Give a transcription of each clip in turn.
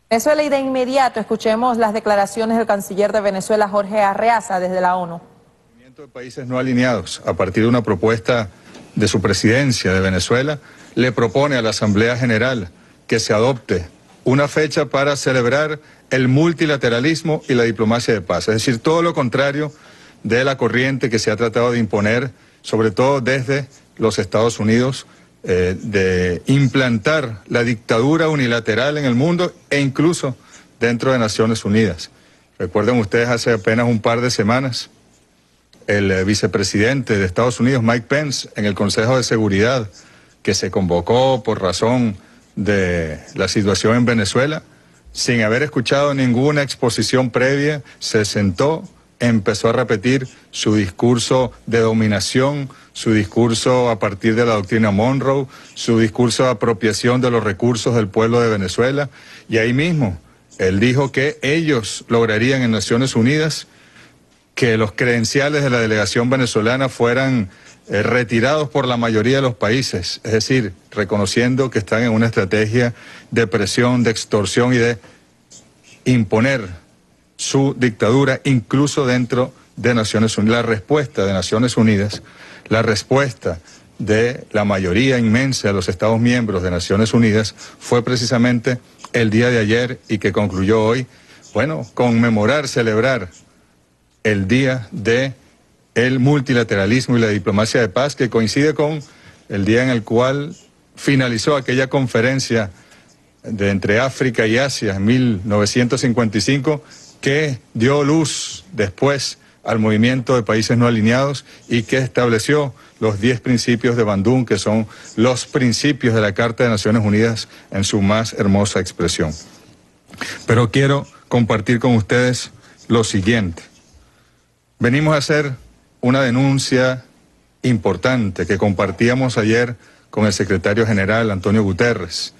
Venezuela, y de inmediato escuchemos las declaraciones del canciller de Venezuela, Jorge Arreaza, desde la ONU. El movimiento de países no alineados, a partir de una propuesta de su presidencia de Venezuela, le propone a la Asamblea General que se adopte una fecha para celebrar el multilateralismo y la diplomacia de paz. Es decir, todo lo contrario de la corriente que se ha tratado de imponer, sobre todo desde los Estados Unidos, de implantar la dictadura unilateral en el mundo e incluso dentro de Naciones Unidas. Recuerden ustedes, hace apenas un par de semanas, el vicepresidente de Estados Unidos, Mike Pence, en el Consejo de Seguridad, que se convocó por razón de la situación en Venezuela, sin haber escuchado ninguna exposición previa, se sentó, empezó a repetir su discurso de dominación, su discurso a partir de la doctrina Monroe, su discurso de apropiación de los recursos del pueblo de Venezuela, y ahí mismo él dijo que ellos lograrían en Naciones Unidas que los credenciales de la delegación venezolana fueran retirados por la mayoría de los países, es decir, reconociendo que están en una estrategia de presión, de extorsión y de imponer su dictadura incluso dentro de Naciones Unidas. La respuesta de Naciones Unidas, la respuesta de la mayoría inmensa de los Estados miembros de Naciones Unidas fue precisamente el día de ayer y que concluyó hoy, bueno, conmemorar, celebrar el día de el multilateralismo y la diplomacia de paz, que coincide con el día en el cual finalizó aquella conferencia de entre África y Asia en 1955, que dio luz después al movimiento de países no alineados y que estableció los 10 principios de Bandung, que son los principios de la Carta de Naciones Unidas en su más hermosa expresión. Pero quiero compartir con ustedes lo siguiente. Venimos a hacer una denuncia importante que compartíamos ayer con el secretario general Antonio Guterres,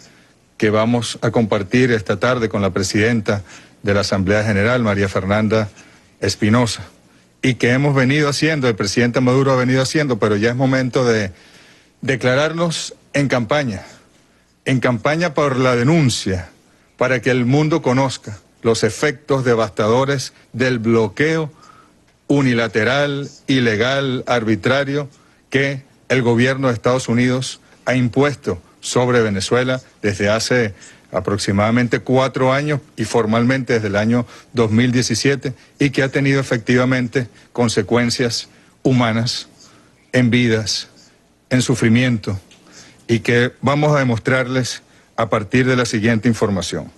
que vamos a compartir esta tarde con la presidenta de la Asamblea General, María Fernanda Espinosa, y que hemos venido haciendo, el presidente Maduro ha venido haciendo, pero ya es momento de declararnos en campaña por la denuncia, para que el mundo conozca los efectos devastadores del bloqueo unilateral, ilegal, arbitrario que el gobierno de Estados Unidos ha impuesto sobre Venezuela desde hace aproximadamente 4 años y formalmente desde el año 2017, y que ha tenido efectivamente consecuencias humanas en vidas, en sufrimiento, y que vamos a demostrarles a partir de la siguiente información.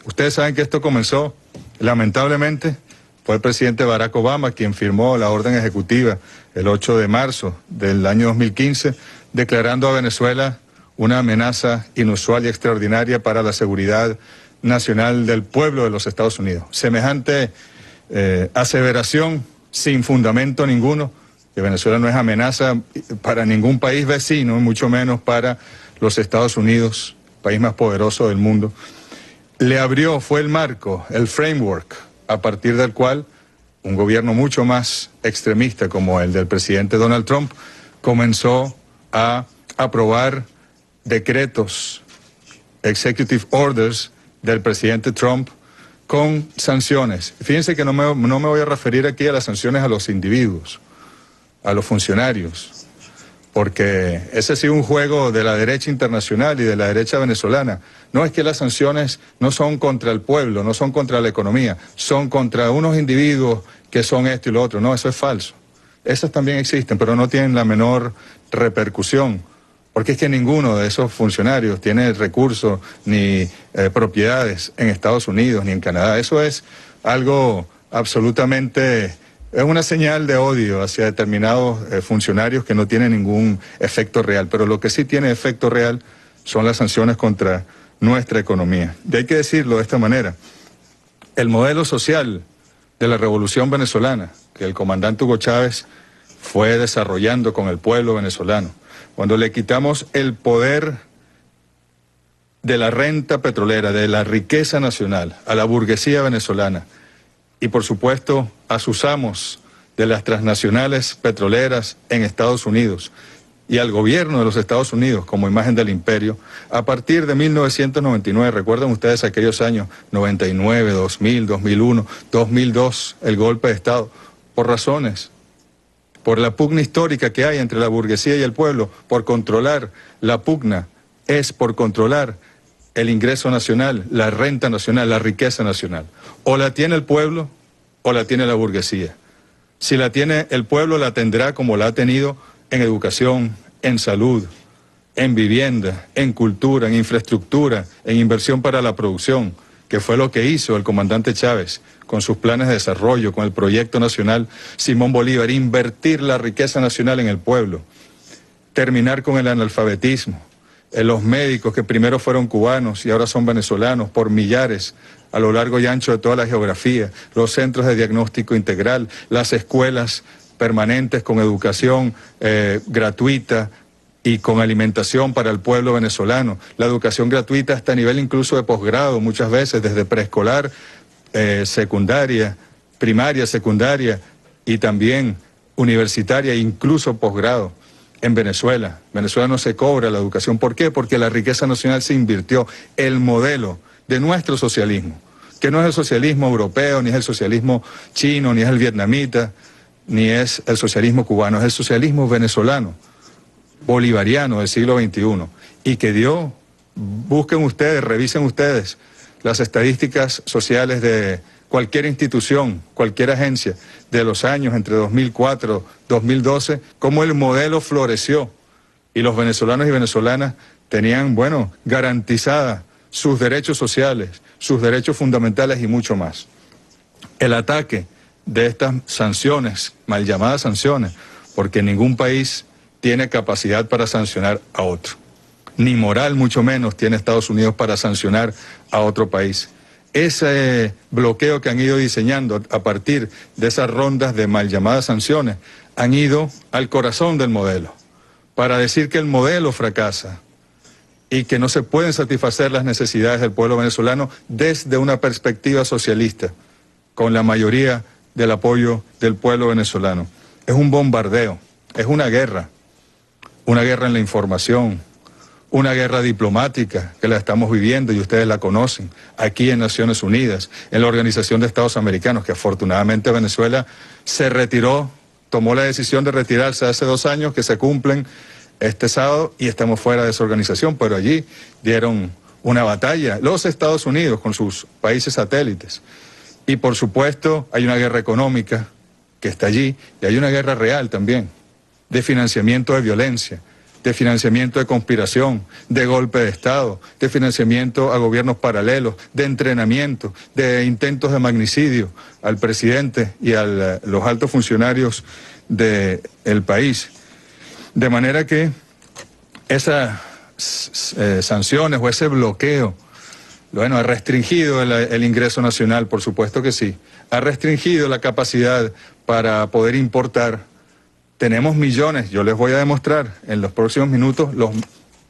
Ustedes saben que esto comenzó, lamentablemente, fue el presidente Barack Obama quien firmó la orden ejecutiva el 8 de marzo del año 2015, declarando a Venezuela una amenaza inusual y extraordinaria para la seguridad nacional del pueblo de los Estados Unidos. Semejante aseveración sin fundamento ninguno, que Venezuela no es amenaza para ningún país vecino, mucho menos para los Estados Unidos, país más poderoso del mundo, fue el marco, el framework, a partir del cual un gobierno mucho más extremista como el del presidente Donald Trump comenzó a aprobar decretos, executive orders del presidente Trump con sanciones. Fíjense que no me voy a referir aquí a las sanciones a los individuos, a los funcionarios, porque ese ha sido un juego de la derecha internacional y de la derecha venezolana. No es que las sanciones no son contra el pueblo, no son contra la economía, son contra unos individuos que son esto y lo otro. No, eso es falso. Esas también existen, pero no tienen la menor repercusión, porque es que ninguno de esos funcionarios tiene recursos ni propiedades en Estados Unidos ni en Canadá. Eso es algo absolutamente... Es una señal de odio hacia determinados funcionarios que no tiene ningún efecto real, pero lo que sí tiene efecto real son las sanciones contra nuestra economía. Y hay que decirlo de esta manera, el modelo social de la revolución venezolana, que el comandante Hugo Chávez fue desarrollando con el pueblo venezolano, cuando le quitamos el poder de la renta petrolera, de la riqueza nacional, a la burguesía venezolana, y por supuesto a sus amos de las transnacionales petroleras en Estados Unidos, y al gobierno de los Estados Unidos como imagen del imperio a partir de 1999. Recuerdan ustedes aquellos años 99, 2000, 2001, 2002, el golpe de Estado, por razones, por la pugna histórica que hay entre la burguesía y el pueblo, por controlar la pugna, es por controlar el ingreso nacional, la renta nacional, la riqueza nacional. O la tiene el pueblo o la tiene la burguesía. Si la tiene el pueblo, la tendrá como la ha tenido en educación, en salud, en vivienda, en cultura, en infraestructura, en inversión para la producción, que fue lo que hizo el comandante Chávez con sus planes de desarrollo, con el proyecto nacional Simón Bolívar, invertir la riqueza nacional en el pueblo, terminar con el analfabetismo, los médicos que primero fueron cubanos y ahora son venezolanos por millares a lo largo y ancho de toda la geografía, los centros de diagnóstico integral, las escuelas permanentes con educación gratuita y con alimentación para el pueblo venezolano, la educación gratuita hasta nivel incluso de posgrado, muchas veces desde preescolar, secundaria, primaria, secundaria y también universitaria e incluso posgrado. En Venezuela no se cobra la educación. ¿Por qué? Porque la riqueza nacional se invirtió. El modelo de nuestro socialismo, que no es el socialismo europeo, ni es el socialismo chino, ni es el vietnamita, ni es el socialismo cubano, es el socialismo venezolano, bolivariano del siglo XXI, y que dio, busquen ustedes, revisen ustedes las estadísticas sociales de cualquier institución, cualquier agencia, de los años entre 2004 y 2012, cómo el modelo floreció y los venezolanos y venezolanas tenían, bueno, garantizadas sus derechos sociales, sus derechos fundamentales y mucho más. El ataque de estas sanciones, mal llamadas sanciones, porque ningún país tiene capacidad para sancionar a otro, ni moral mucho menos tiene Estados Unidos para sancionar a otro país. Ese bloqueo que han ido diseñando a partir de esas rondas de mal llamadas sanciones han ido al corazón del modelo, para decir que el modelo fracasa y que no se pueden satisfacer las necesidades del pueblo venezolano desde una perspectiva socialista, con la mayoría del apoyo del pueblo venezolano. Es un bombardeo, es una guerra en la información, una guerra diplomática que la estamos viviendo y ustedes la conocen, aquí en Naciones Unidas, en la Organización de Estados Americanos, que afortunadamente Venezuela se retiró, tomó la decisión de retirarse hace 2 años, que se cumplen este sábado y estamos fuera de esa organización, pero allí dieron una batalla los Estados Unidos con sus países satélites. Y por supuesto hay una guerra económica que está allí y hay una guerra real también, de financiamiento de violencia, de financiamiento de conspiración, de golpe de Estado, de financiamiento a gobiernos paralelos, de entrenamiento, de intentos de magnicidio al presidente y a los altos funcionarios del país. De manera que esas sanciones o ese bloqueo, bueno, ha restringido el ingreso nacional, por supuesto que sí, ha restringido la capacidad para poder importar. Tenemos millones, yo les voy a demostrar en los próximos minutos los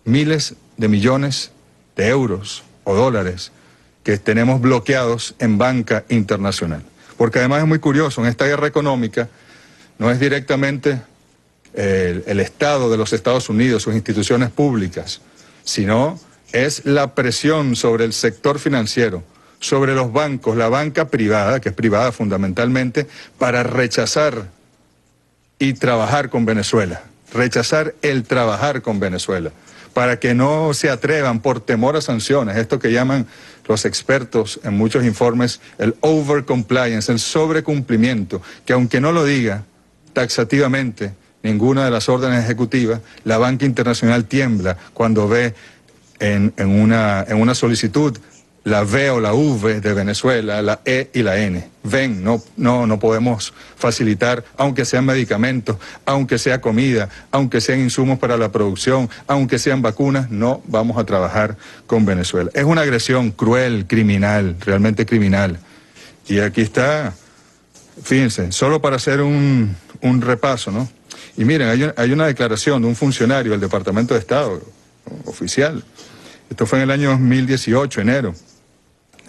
miles de millones de euros o dólares que tenemos bloqueados en banca internacional. Porque además es muy curioso, en esta guerra económica no es directamente el Estado de los Estados Unidos, sus instituciones públicas, sino es la presión sobre el sector financiero, sobre los bancos, la banca privada, que es privada fundamentalmente, para rechazar y trabajar con Venezuela, rechazar el trabajar con Venezuela, para que no se atrevan por temor a sanciones, esto que llaman los expertos en muchos informes el overcompliance, el sobrecumplimiento, que aunque no lo diga taxativamente ninguna de las órdenes ejecutivas, la banca internacional tiembla cuando ve en una solicitud la V o la V de Venezuela, la E y la N. Ven, no podemos facilitar, aunque sean medicamentos, aunque sea comida, aunque sean insumos para la producción, aunque sean vacunas, no vamos a trabajar con Venezuela. Es una agresión cruel, criminal, realmente criminal. Y aquí está, fíjense, solo para hacer un repaso, ¿no? Y miren, hay una declaración de un funcionario del Departamento de Estado, oficial. Esto fue en el año 2018, enero,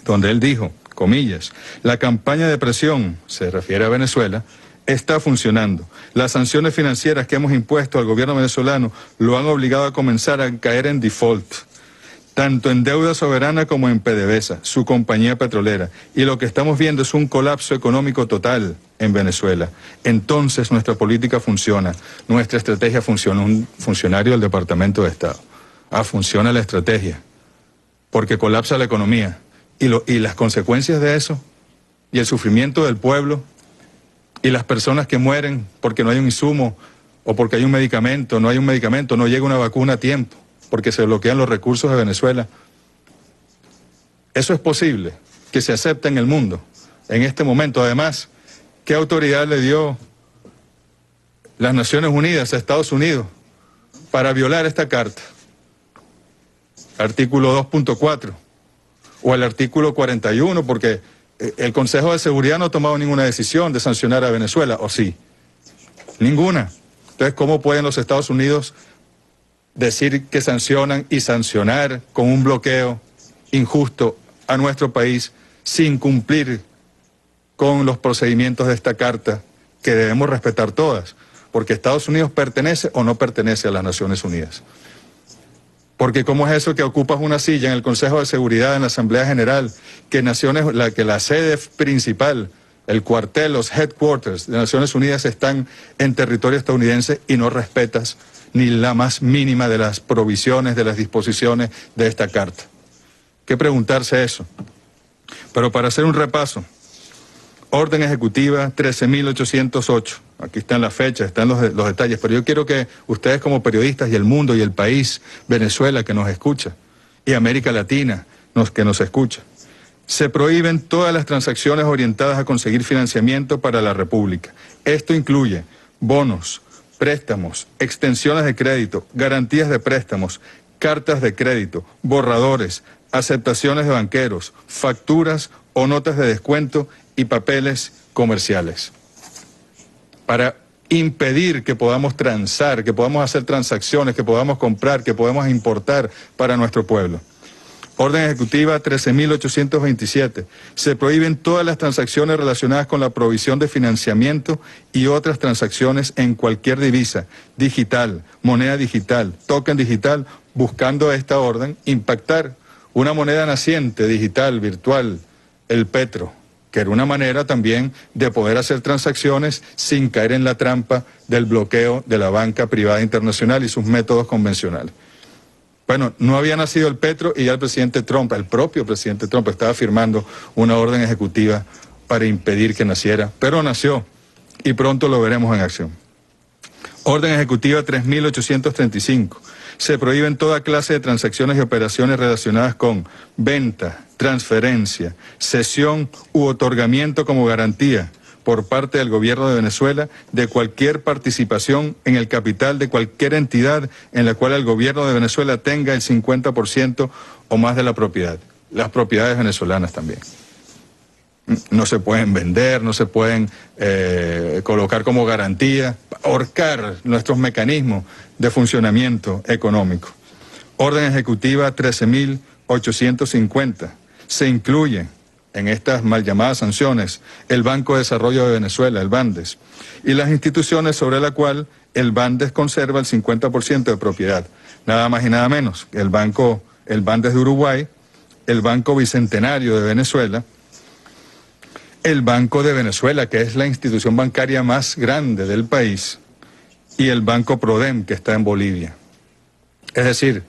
donde él dijo, comillas, la campaña de presión, se refiere a Venezuela, está funcionando. Las sanciones financieras que hemos impuesto al gobierno venezolano lo han obligado a comenzar a caer en default, tanto en deuda soberana como en PDVSA, su compañía petrolera. Y lo que estamos viendo es un colapso económico total en Venezuela. Entonces nuestra política funciona, nuestra estrategia funciona. Un funcionario del Departamento de Estado. Funciona la estrategia, porque colapsa la economía. Y las consecuencias de eso, y el sufrimiento del pueblo, y las personas que mueren porque no hay un insumo, o porque hay un medicamento, no hay un medicamento, no llega una vacuna a tiempo, porque se bloquean los recursos de Venezuela. Eso es posible que se acepte en el mundo en este momento. Además, ¿qué autoridad le dio las Naciones Unidas a Estados Unidos para violar esta carta? Artículo 2.4 o el artículo 41, porque el Consejo de Seguridad no ha tomado ninguna decisión de sancionar a Venezuela, ¿o sí? Ninguna. Entonces, ¿cómo pueden los Estados Unidos decir que sancionan y sancionar con un bloqueo injusto a nuestro país sin cumplir con los procedimientos de esta carta que debemos respetar todas? Porque Estados Unidos pertenece o no pertenece a las Naciones Unidas. Porque ¿cómo es eso que ocupas una silla en el Consejo de Seguridad, en la Asamblea General, que la sede principal, el cuartel, los headquarters de Naciones Unidas están en territorio estadounidense y no respetas ni la más mínima de las provisiones, de las disposiciones de esta carta? ¿Qué preguntarse eso? Pero para hacer un repaso, orden ejecutiva 13.808, aquí están las fechas, están los detalles, pero yo quiero que ustedes como periodistas y el mundo y el país, Venezuela que nos escucha, y América Latina que nos escucha, se prohíben todas las transacciones orientadas a conseguir financiamiento para la República. Esto incluye bonos, préstamos, extensiones de crédito, garantías de préstamos, cartas de crédito, borradores, aceptaciones de banqueros, facturas o notas de descuento y papeles comerciales. Para impedir que podamos transar, que podamos hacer transacciones, que podamos comprar, que podamos importar para nuestro pueblo. Orden ejecutiva 13.827. Se prohíben todas las transacciones relacionadas con la provisión de financiamiento y otras transacciones en cualquier divisa, digital, moneda digital, token digital, buscando esta orden impactar una moneda naciente, digital, virtual, el petro, que era una manera también de poder hacer transacciones sin caer en la trampa del bloqueo de la banca privada internacional y sus métodos convencionales. Bueno, no había nacido el petro y ya el propio presidente Trump estaba firmando una orden ejecutiva para impedir que naciera, pero nació y pronto lo veremos en acción. Orden ejecutiva 3.835. Se prohíben toda clase de transacciones y operaciones relacionadas con venta, transferencia, cesión u otorgamiento como garantía por parte del gobierno de Venezuela de cualquier participación en el capital de cualquier entidad en la cual el gobierno de Venezuela tenga el 50% o más de la propiedad. Las propiedades venezolanas también. No se pueden vender, no se pueden colocar como garantía, ahorcar nuestros mecanismos de funcionamiento económico. Orden ejecutiva 13.850. Se incluye en estas mal llamadas sanciones el Banco de Desarrollo de Venezuela, el BANDES, y las instituciones sobre la cual el BANDES conserva el 50% de propiedad. Nada más y nada menos. El BANDES de Uruguay, el Banco Bicentenario de Venezuela, el Banco de Venezuela, que es la institución bancaria más grande del país, y el Banco Prodem, que está en Bolivia. Es decir,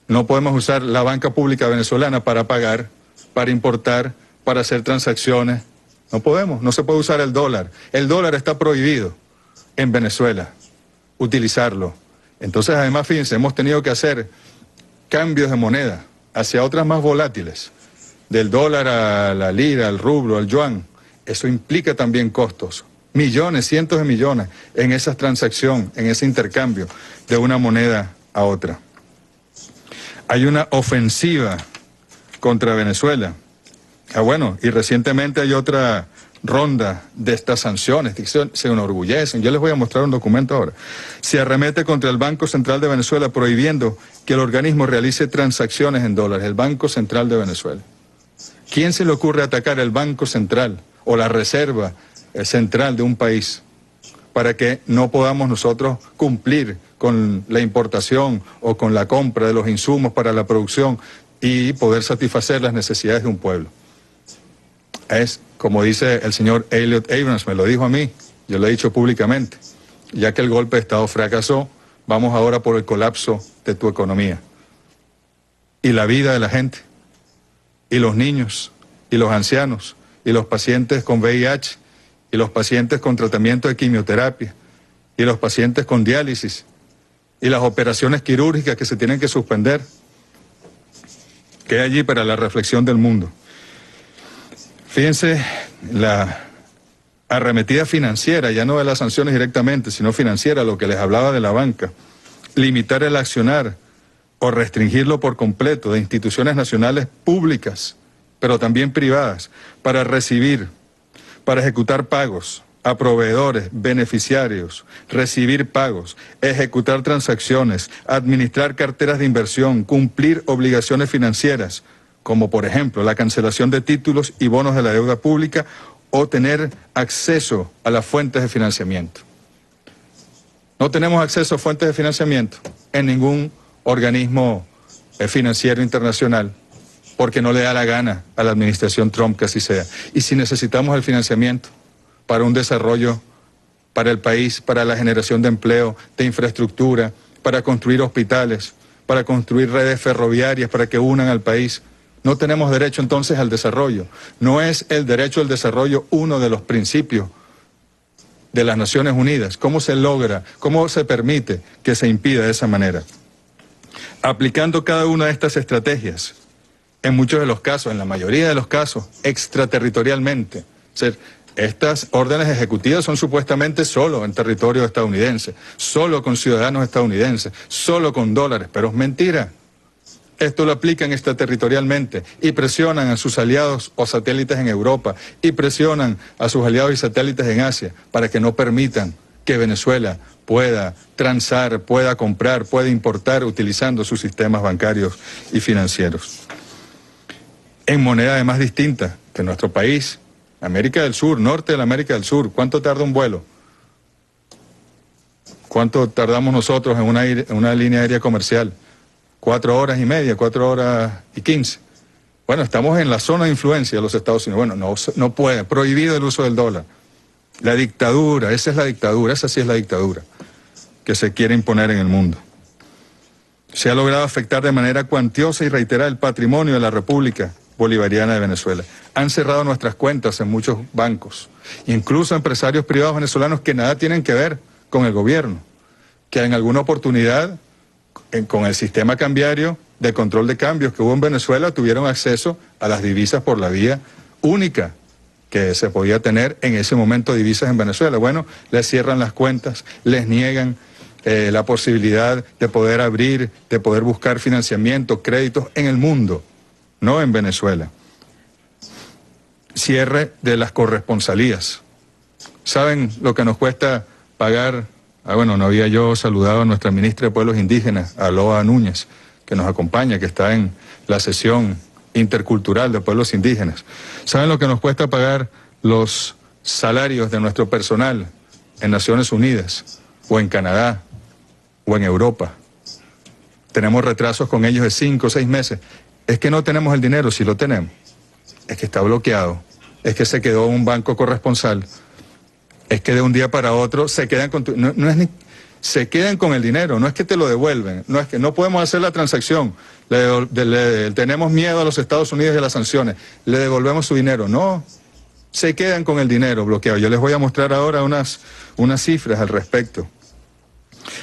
no podemos usar la banca pública venezolana para pagar, para importar, para hacer transacciones. No podemos, no se puede usar el dólar. El dólar está prohibido en Venezuela, utilizarlo. Entonces, además, fíjense, hemos tenido que hacer cambios de moneda hacia otras más volátiles, del dólar a la lira, al rublo, al yuan. Eso implica también costos, millones, cientos de millones en esa transacción, en ese intercambio de una moneda a otra. Hay una ofensiva contra Venezuela. Bueno, y recientemente hay otra ronda de estas sanciones, se enorgullecen. Yo les voy a mostrar un documento ahora. Se arremete contra el Banco Central de Venezuela prohibiendo que el organismo realice transacciones en dólares, el Banco Central de Venezuela. ¿Quién se le ocurre atacar el Banco Central o la Reserva Central de un país? para que no podamos nosotros cumplir con la importación o con la compra de los insumos para la producción y poder satisfacer las necesidades de un pueblo. Es, como dice el señor Elliot Abrams, me lo dijo a mí, yo lo he dicho públicamente, ya que el golpe de Estado fracasó, vamos ahora por el colapso de tu economía. Y la vida de la gente, y los niños, y los ancianos, y los pacientes con VIH, y los pacientes con tratamiento de quimioterapia, y los pacientes con diálisis, y las operaciones quirúrgicas que se tienen que suspender. Queda allí para la reflexión del mundo. Fíjense, la arremetida financiera, ya no de las sanciones directamente, sino financiera, lo que les hablaba de la banca, limitar el accionar o restringirlo por completo de instituciones nacionales públicas, pero también privadas, para recibir, para ejecutar pagos a proveedores, beneficiarios, recibir pagos, ejecutar transacciones, administrar carteras de inversión, cumplir obligaciones financieras, como por ejemplo la cancelación de títulos y bonos de la deuda pública o tener acceso a las fuentes de financiamiento. No tenemos acceso a fuentes de financiamiento en ningún organismo financiero internacional porque no le da la gana a la administración Trump que así sea. Y si necesitamos el financiamiento para un desarrollo para el país, para la generación de empleo, de infraestructura, para construir hospitales, para construir redes ferroviarias para que unan al país, no tenemos derecho entonces al desarrollo. No es el derecho al desarrollo uno de los principios de las Naciones Unidas. ¿Cómo se logra, cómo se permite que se impida de esa manera? Aplicando cada una de estas estrategias, en muchos de los casos, en la mayoría de los casos, extraterritorialmente. Es decir, estas órdenes ejecutivas son supuestamente solo en territorio estadounidense, solo con ciudadanos estadounidenses, solo con dólares, pero es mentira. Esto lo aplican extraterritorialmente y presionan a sus aliados o satélites en Europa y presionan a sus aliados y satélites en Asia para que no permitan que Venezuela pueda transar, pueda comprar, pueda importar utilizando sus sistemas bancarios y financieros. En moneda además distinta que nuestro país, América del Sur, norte de la América del Sur, ¿cuánto tarda un vuelo? ¿Cuánto tardamos nosotros en una línea aérea comercial? 4 horas y media, 4 horas y 15. Bueno, estamos en la zona de influencia de los Estados Unidos. Bueno, no puede, prohibido el uso del dólar. La dictadura, esa es la dictadura, esa sí es la dictadura que se quiere imponer en el mundo. Se ha logrado afectar de manera cuantiosa y reiterada el patrimonio de la República Bolivariana de Venezuela. Han cerrado nuestras cuentas en muchos bancos, incluso empresarios privados venezolanos que nada tienen que ver con el gobierno, que en alguna oportunidad con el sistema cambiario de control de cambios que hubo en Venezuela tuvieron acceso a las divisas por la vía única que se podía tener en ese momento divisas en Venezuela. Bueno, les cierran las cuentas, les niegan la posibilidad de poder abrir, de poder buscar financiamiento, créditos en el mundo, no en Venezuela. Cierre de las corresponsalías. ¿Saben lo que nos cuesta pagar? Bueno, no había yo saludado a nuestra ministra de Pueblos Indígenas, Aloa Núñez, que nos acompaña, que está en la sesión intercultural de pueblos indígenas. ¿Saben lo que nos cuesta pagar los salarios de nuestro personal en Naciones Unidas, o en Canadá, o en Europa? Tenemos retrasos con ellos de 5 o 6 meses. Es que no tenemos el dinero, si lo tenemos. Es que está bloqueado, es que se quedó un banco corresponsal. Es que de un día para otro se quedan con se quedan con el dinero, no es que te lo devuelven, no es que no podemos hacer la transacción, tenemos miedo a los Estados Unidos y a las sanciones, le devolvemos su dinero, no, se quedan con el dinero bloqueado. Yo les voy a mostrar ahora unas cifras al respecto.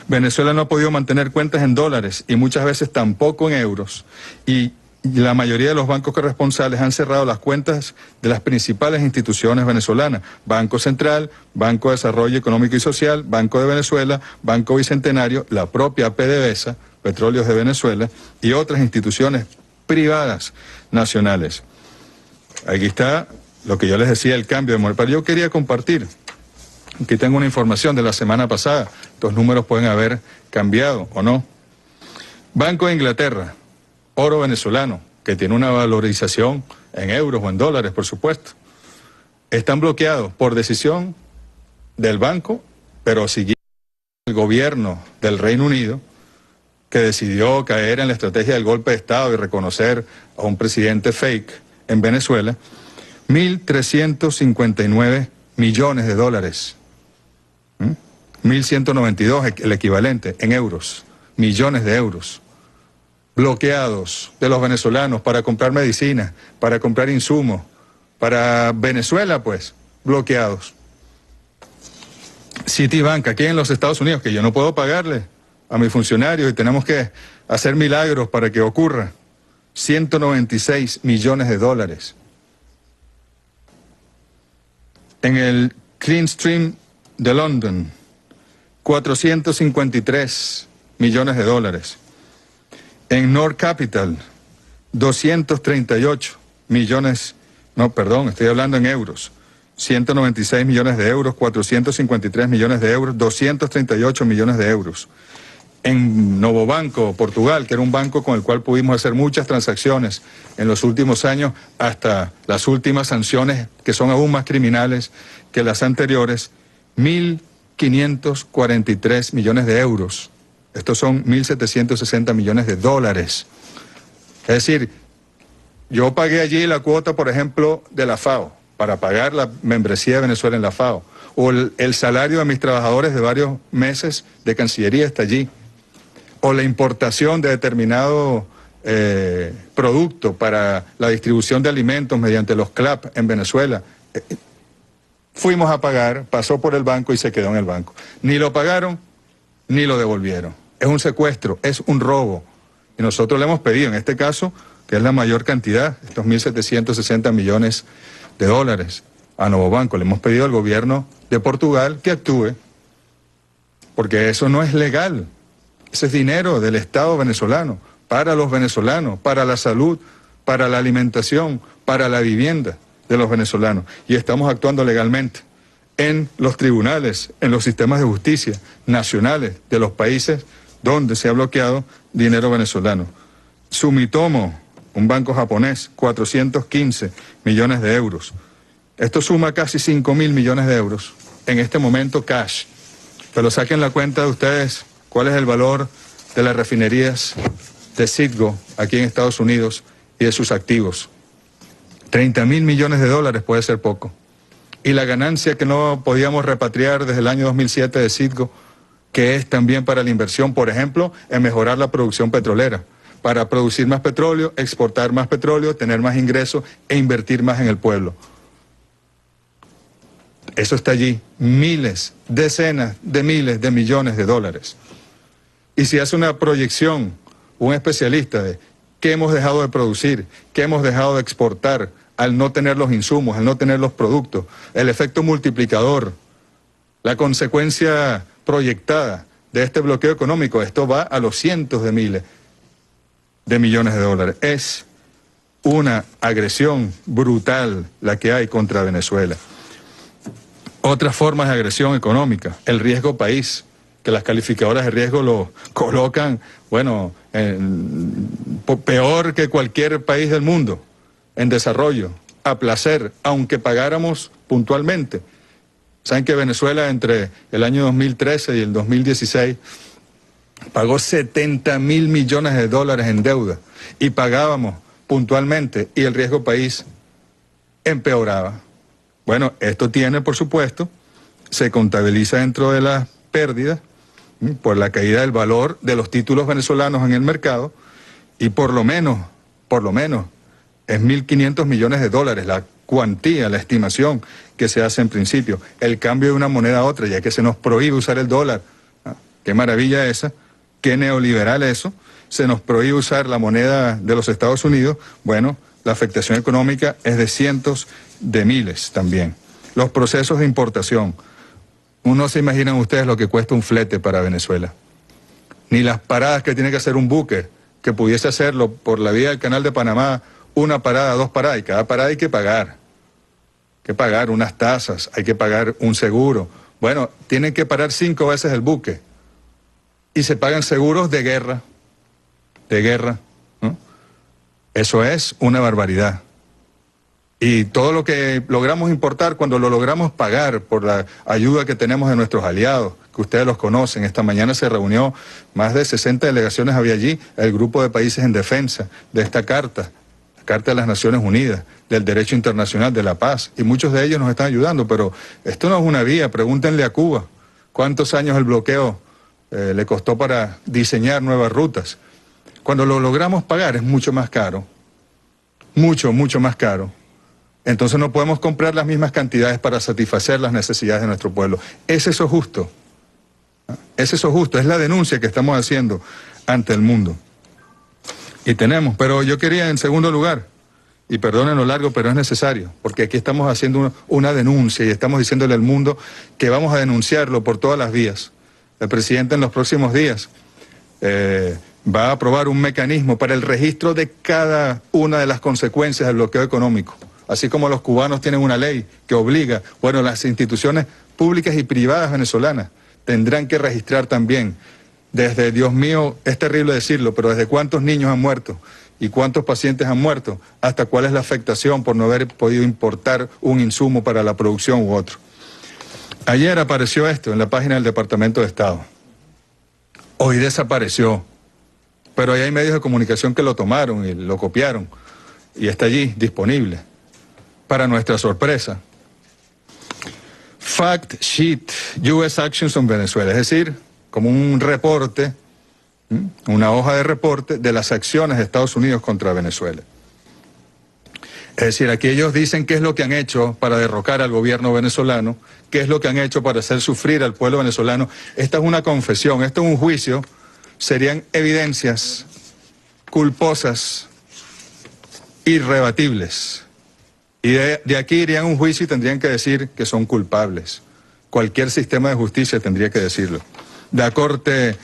Venezuela no ha podido mantener cuentas en dólares y muchas veces tampoco en euros, y la mayoría de los bancos corresponsales han cerrado las cuentas de las principales instituciones venezolanas: Banco Central, Banco de Desarrollo Económico y Social, Banco de Venezuela, Banco Bicentenario, la propia PDVSA, Petróleos de Venezuela, y otras instituciones privadas nacionales. Aquí está lo que yo les decía, el cambio de moneda. Pero yo quería compartir, aquí tengo una información de la semana pasada, los números pueden haber cambiado o no. Banco de Inglaterra, oro venezolano, que tiene una valorización en euros o en dólares, por supuesto, están bloqueados por decisión del banco, pero siguiendo el gobierno del Reino Unido, que decidió caer en la estrategia del golpe de Estado y reconocer a un presidente fake en Venezuela, 1.359 millones de dólares. 1.192 el equivalente en euros, millones de euros, bloqueados de los venezolanos para comprar medicinas, para comprar insumos, para Venezuela, pues, bloqueados. Citibank, aquí en los Estados Unidos, que yo no puedo pagarle a mis funcionarios y tenemos que hacer milagros para que ocurra, 196 millones de dólares. En el Clean Stream de London, 453 millones de dólares. En North Capital, 238 millones, no, perdón, estoy hablando en euros. 196 millones de euros, 453 millones de euros, 238 millones de euros. En Novo Banco, Portugal, que era un banco con el cual pudimos hacer muchas transacciones en los últimos años, hasta las últimas sanciones, que son aún más criminales que las anteriores, 1.543 millones de euros. Estos son 1.760 millones de dólares. Es decir, yo pagué allí la cuota, por ejemplo, de la FAO, para pagar la membresía de Venezuela en la FAO, o el salario de mis trabajadores de varios meses de Cancillería está allí, o la importación de determinado producto para la distribución de alimentos mediante los CLAP en Venezuela. Fuimos a pagar, pasó por el banco y se quedó en el banco. Ni lo pagaron, ni lo devolvieron. Es un secuestro, es un robo. Y nosotros le hemos pedido, en este caso, que es la mayor cantidad, estos 1.760 millones de dólares a Novo Banco, le hemos pedido al gobierno de Portugal que actúe, porque eso no es legal. Ese es dinero del Estado venezolano, para los venezolanos, para la salud, para la alimentación, para la vivienda de los venezolanos. Y estamos actuando legalmente en los tribunales, en los sistemas de justicia nacionales de los países donde se ha bloqueado dinero venezolano. Sumitomo, un banco japonés, 415 millones de euros. Esto suma casi 5.000 millones de euros en este momento cash. Pero saquen la cuenta de ustedes cuál es el valor de las refinerías de Citgo aquí en Estados Unidos y de sus activos. 30.000 millones de dólares puede ser poco. Y la ganancia que no podíamos repatriar desde el año 2007 de Citgo, que es también para la inversión, por ejemplo, en mejorar la producción petrolera, para producir más petróleo, exportar más petróleo, tener más ingresos e invertir más en el pueblo. Eso está allí, miles, decenas de miles de millones de dólares. Y si hace una proyección, un especialista de qué hemos dejado de producir, qué hemos dejado de exportar al no tener los insumos, al no tener los productos, el efecto multiplicador, la consecuencia proyectada de este bloqueo económico, esto va a los cientos de miles de millones de dólares. Es una agresión brutal la que hay contra Venezuela. Otras formas de agresión económica, el riesgo país, que las calificadoras de riesgo lo colocan, bueno, peor que cualquier país del mundo, en desarrollo, a placer, aunque pagáramos puntualmente. Saben que Venezuela entre el año 2013 y el 2016 pagó 70.000 millones de dólares en deuda y pagábamos puntualmente y el riesgo país empeoraba. Bueno, esto tiene, por supuesto, se contabiliza dentro de las pérdidas por la caída del valor de los títulos venezolanos en el mercado y por lo menos, es 1.500 millones de dólares la cuantía, la estimación que se hace en principio. El cambio de una moneda a otra, ya que se nos prohíbe usar el dólar. Qué maravilla esa, qué neoliberal eso. Se nos prohíbe usar la moneda de los Estados Unidos. Bueno, la afectación económica es de cientos de miles también. Los procesos de importación. No se imaginan ustedes lo que cuesta un flete para Venezuela. Ni las paradas que tiene que hacer un buque, que pudiese hacerlo por la vía del Canal de Panamá, una parada, dos paradas, y cada parada hay que pagar. Hay que pagar unas tasas, hay que pagar un seguro. Bueno, tienen que parar 5 veces el buque. Y se pagan seguros de guerra, ¿no? Eso es una barbaridad. Y todo lo que logramos importar, cuando lo logramos pagar por la ayuda que tenemos de nuestros aliados, que ustedes los conocen, esta mañana se reunió, más de 60 delegaciones había allí, el grupo de países en defensa de esta carta, la Carta de las Naciones Unidas, del Derecho Internacional, de la Paz, y muchos de ellos nos están ayudando, pero esto no es una vía, pregúntenle a Cuba, ¿cuántos años el bloqueo le costó para diseñar nuevas rutas? Cuando lo logramos pagar es mucho más caro, mucho más caro. Entonces no podemos comprar las mismas cantidades para satisfacer las necesidades de nuestro pueblo. ¿Es eso justo? ¿Es eso justo? Es la denuncia que estamos haciendo ante el mundo. Y tenemos, pero yo quería en segundo lugar, y perdonen lo largo, pero es necesario, porque aquí estamos haciendo una denuncia y estamos diciéndole al mundo que vamos a denunciarlo por todas las vías. El presidente en los próximos días va a aprobar un mecanismo para el registro de cada una de las consecuencias del bloqueo económico. Así como los cubanos tienen una ley que obliga, bueno, las instituciones públicas y privadas venezolanas tendrán que registrar también, desde, Dios mío, es terrible decirlo, pero desde cuántos niños han muerto y cuántos pacientes han muerto, hasta cuál es la afectación por no haber podido importar un insumo para la producción u otro. Ayer apareció esto en la página del Departamento de Estado. Hoy desapareció, pero ahí hay medios de comunicación que lo tomaron y lo copiaron y está allí disponible. Para nuestra sorpresa, Fact Sheet, US Actions on Venezuela, es decir, como un reporte, una hoja de reporte de las acciones de Estados Unidos contra Venezuela. Es decir, aquí ellos dicen qué es lo que han hecho para derrocar al gobierno venezolano, qué es lo que han hecho para hacer sufrir al pueblo venezolano. Esta es una confesión, esto es un juicio, serían evidencias culposas, irrebatibles. Y de aquí irían a un juicio y tendrían que decir que son culpables. Cualquier sistema de justicia tendría que decirlo. Las cortes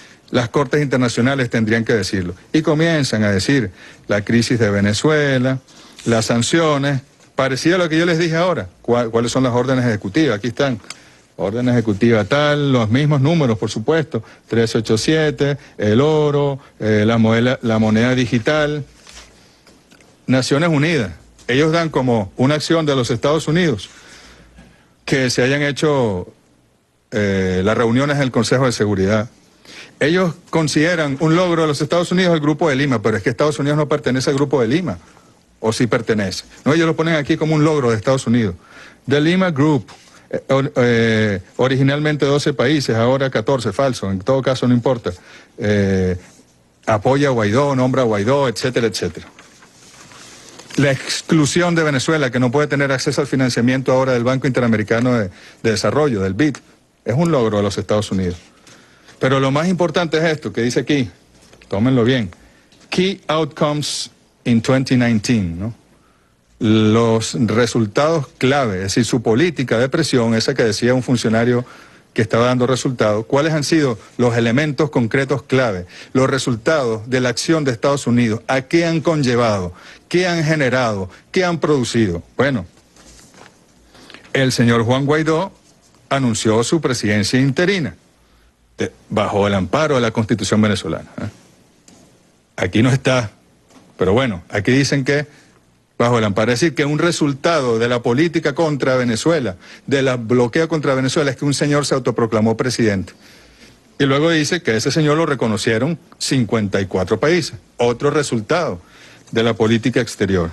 internacionales tendrían que decirlo. Y comienzan a decir la crisis de Venezuela, las sanciones, parecido a lo que yo les dije ahora. ¿Cuáles son las órdenes ejecutivas? Aquí están. Orden ejecutiva tal, los mismos números, por supuesto. 387, el oro, la moneda digital. Naciones Unidas. Ellos dan como una acción de los Estados Unidos que se hayan hecho las reuniones del Consejo de Seguridad. Ellos consideran un logro de los Estados Unidos el Grupo de Lima, pero es que Estados Unidos no pertenece al Grupo de Lima, o sí pertenece. No, ellos lo ponen aquí como un logro de Estados Unidos. The Lima Group, originalmente 12 países, ahora 14, falso, en todo caso no importa. Apoya a Guaidó, nombra a Guaidó, etcétera, etcétera. La exclusión de Venezuela, que no puede tener acceso al financiamiento ahora del Banco Interamericano de Desarrollo, del BID, es un logro de los Estados Unidos. Pero lo más importante es esto, que dice aquí, tómenlo bien, Key Outcomes in 2019, ¿no? Los resultados clave, es decir, su política de presión, esa que decía un funcionario que estaba dando resultados, ¿cuáles han sido los elementos concretos clave? Los resultados de la acción de Estados Unidos, ¿a qué han conllevado? ¿Qué han generado? ¿Qué han producido? Bueno, el señor Juan Guaidó anunció su presidencia interina bajo el amparo de la Constitución venezolana. Aquí no está, pero bueno, aquí dicen que bajo el amparo. Es decir, que un resultado de la política contra Venezuela, de la bloqueo contra Venezuela, es que un señor se autoproclamó presidente. Y luego dice que ese señor lo reconocieron 54 países. Otro resultado de la política exterior.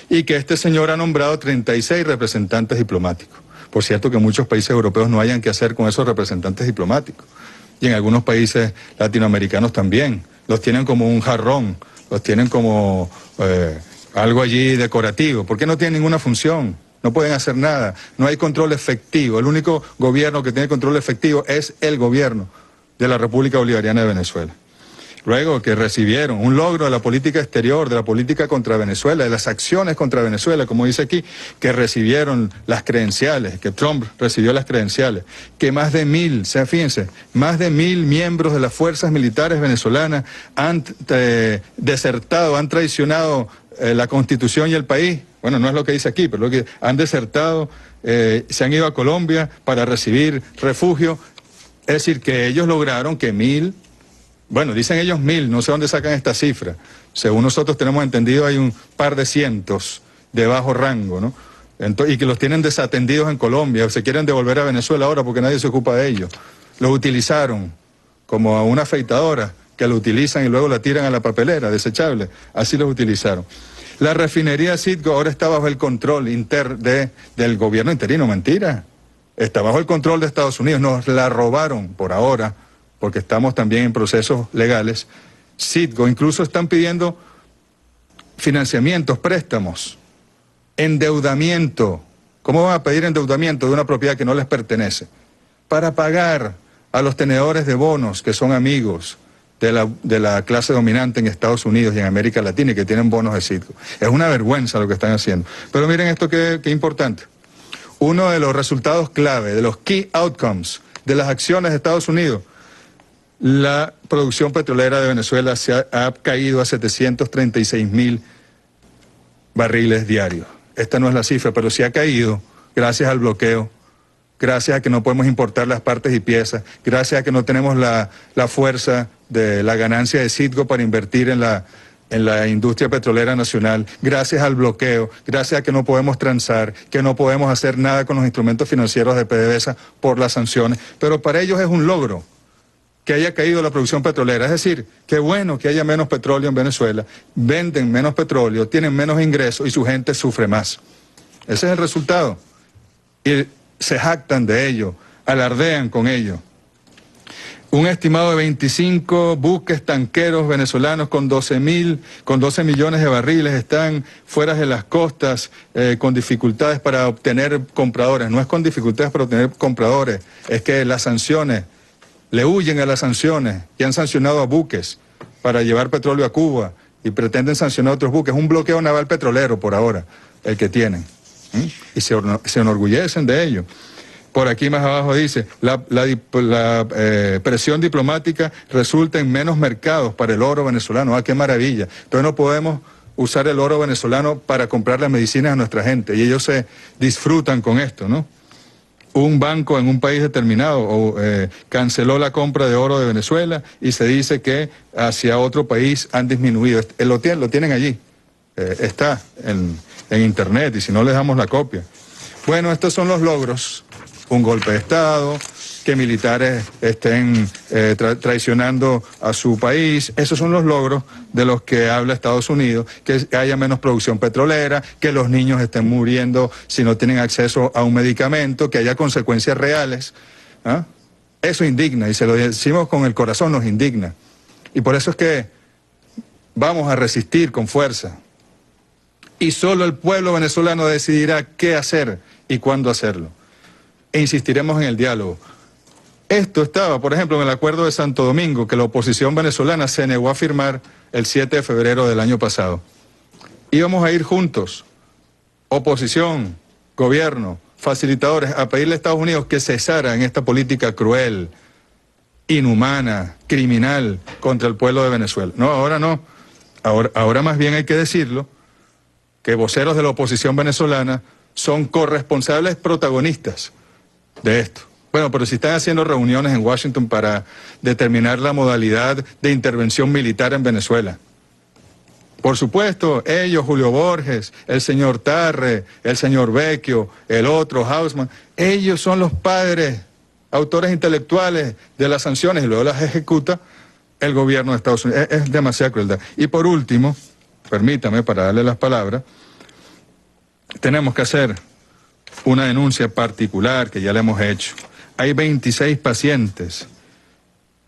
Y que este señor ha nombrado 36 representantes diplomáticos. Por cierto que muchos países europeos no hayan qué hacer con esos representantes diplomáticos. Y en algunos países latinoamericanos también. Los tienen como un jarrón, los tienen como algo allí decorativo, porque no tienen ninguna función, no pueden hacer nada, no hay control efectivo. El único gobierno que tiene control efectivo es el gobierno de la República Bolivariana de Venezuela. Luego que recibieron un logro de la política exterior, de la política contra Venezuela, de las acciones contra Venezuela, como dice aquí, que recibieron las credenciales, que Trump recibió las credenciales, que más de 1000, fíjense, más de 1000 miembros de las fuerzas militares venezolanas han desertado, han traicionado la Constitución y el país. Bueno, no es lo que dice aquí, pero lo que han desertado, se han ido a Colombia para recibir refugio. Es decir, que ellos lograron que 1000, bueno, dicen ellos 1000, no sé dónde sacan esta cifra. Según nosotros tenemos entendido, hay un par de cientos de bajo rango, ¿no? Y que los tienen desatendidos en Colombia, se quieren devolver a Venezuela ahora porque nadie se ocupa de ellos. Los utilizaron como a una afeitadora, que lo utilizan y luego la tiran a la papelera, desechable. Así los utilizaron. La refinería Citgo ahora está bajo el control del gobierno interino. Mentira. Está bajo el control de Estados Unidos. Nos la robaron por ahora, porque estamos también en procesos legales. Citgo incluso están pidiendo financiamientos, préstamos, endeudamiento. ¿Cómo van a pedir endeudamiento de una propiedad que no les pertenece? Para pagar a los tenedores de bonos que son amigos de la clase dominante en Estados Unidos y en América Latina y que tienen bonos de Citgo. Es una vergüenza lo que están haciendo. Pero miren esto que importante. Uno de los resultados clave, de los key outcomes de las acciones de Estados Unidos, la producción petrolera de Venezuela ha caído a 736.000 barriles diarios. Esta no es la cifra, pero sí ha caído gracias al bloqueo, gracias a que no podemos importar las partes y piezas, gracias a que no tenemos la fuerza de la ganancia de Citgo para invertir en la industria petrolera nacional, gracias al bloqueo, gracias a que no podemos transar, que no podemos hacer nada con los instrumentos financieros de PDVSA por las sanciones. Pero para ellos es un logro que haya caído la producción petrolera. Es decir, qué bueno que haya menos petróleo en Venezuela, venden menos petróleo, tienen menos ingresos y su gente sufre más. Ese es el resultado. Y se jactan de ello, alardean con ello. Un estimado de 25 buques tanqueros venezolanos con 12 millones de barriles están fuera de las costas con dificultades para obtener compradores. No es con dificultades para obtener compradores, es que las sanciones, le huyen a las sanciones y han sancionado a buques para llevar petróleo a Cuba y pretenden sancionar a otros buques. Es un bloqueo naval petrolero por ahora, el que tienen. Y se enorgullecen de ello. Por aquí más abajo dice, la presión diplomática resulta en menos mercados para el oro venezolano. ¡Ah, qué maravilla! Entonces no podemos usar el oro venezolano para comprar las medicinas a nuestra gente. Y ellos se disfrutan con esto, ¿no? Un banco en un país determinado canceló la compra de oro de Venezuela y se dice que hacia otro país han disminuido. Lo tienen allí. Está en internet y si no les damos la copia. Bueno, estos son los logros. Un golpe de Estado, que militares estén traicionando a su país. Esos son los logros de los que habla Estados Unidos, que haya menos producción petrolera, que los niños estén muriendo si no tienen acceso a un medicamento, que haya consecuencias reales. ¿Ah? Eso indigna, y se lo decimos con el corazón, nos indigna. Y por eso es que vamos a resistir con fuerza. Y solo el pueblo venezolano decidirá qué hacer y cuándo hacerlo. E insistiremos en el diálogo. Esto estaba, por ejemplo, en el acuerdo de Santo Domingo, que la oposición venezolana se negó a firmar el 7 de febrero del año pasado. Íbamos a ir juntos, oposición, gobierno, facilitadores, a pedirle a Estados Unidos que cesara en esta política cruel, inhumana, criminal contra el pueblo de Venezuela. No, ahora no. Ahora más bien hay que decirlo, que voceros de la oposición venezolana son corresponsables protagonistas de esto. Bueno, pero si están haciendo reuniones en Washington para determinar la modalidad de intervención militar en Venezuela. Por supuesto, ellos, Julio Borges, el señor Tarre, el señor Vecchio, el otro, Hausman, ellos son los padres, autores intelectuales de las sanciones y luego las ejecuta el gobierno de Estados Unidos. Es demasiada crueldad. Y por último, permítame para darle las palabras, tenemos que hacer una denuncia particular que ya le hemos hecho. Hay 26 pacientes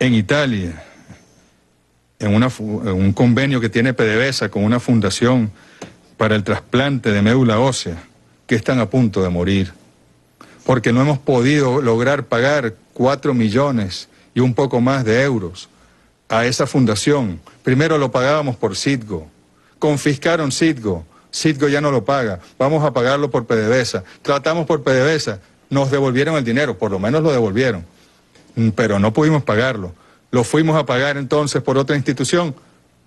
en Italia, en un convenio que tiene PDVSA con una fundación para el trasplante de médula ósea, que están a punto de morir, porque no hemos podido lograr pagar 4 millones y un poco más de euros a esa fundación. Primero lo pagábamos por Citgo, confiscaron Citgo, Citgo ya no lo paga, vamos a pagarlo por PDVSA, tratamos por PDVSA, nos devolvieron el dinero, por lo menos lo devolvieron, pero no pudimos pagarlo. Lo fuimos a pagar entonces por otra institución,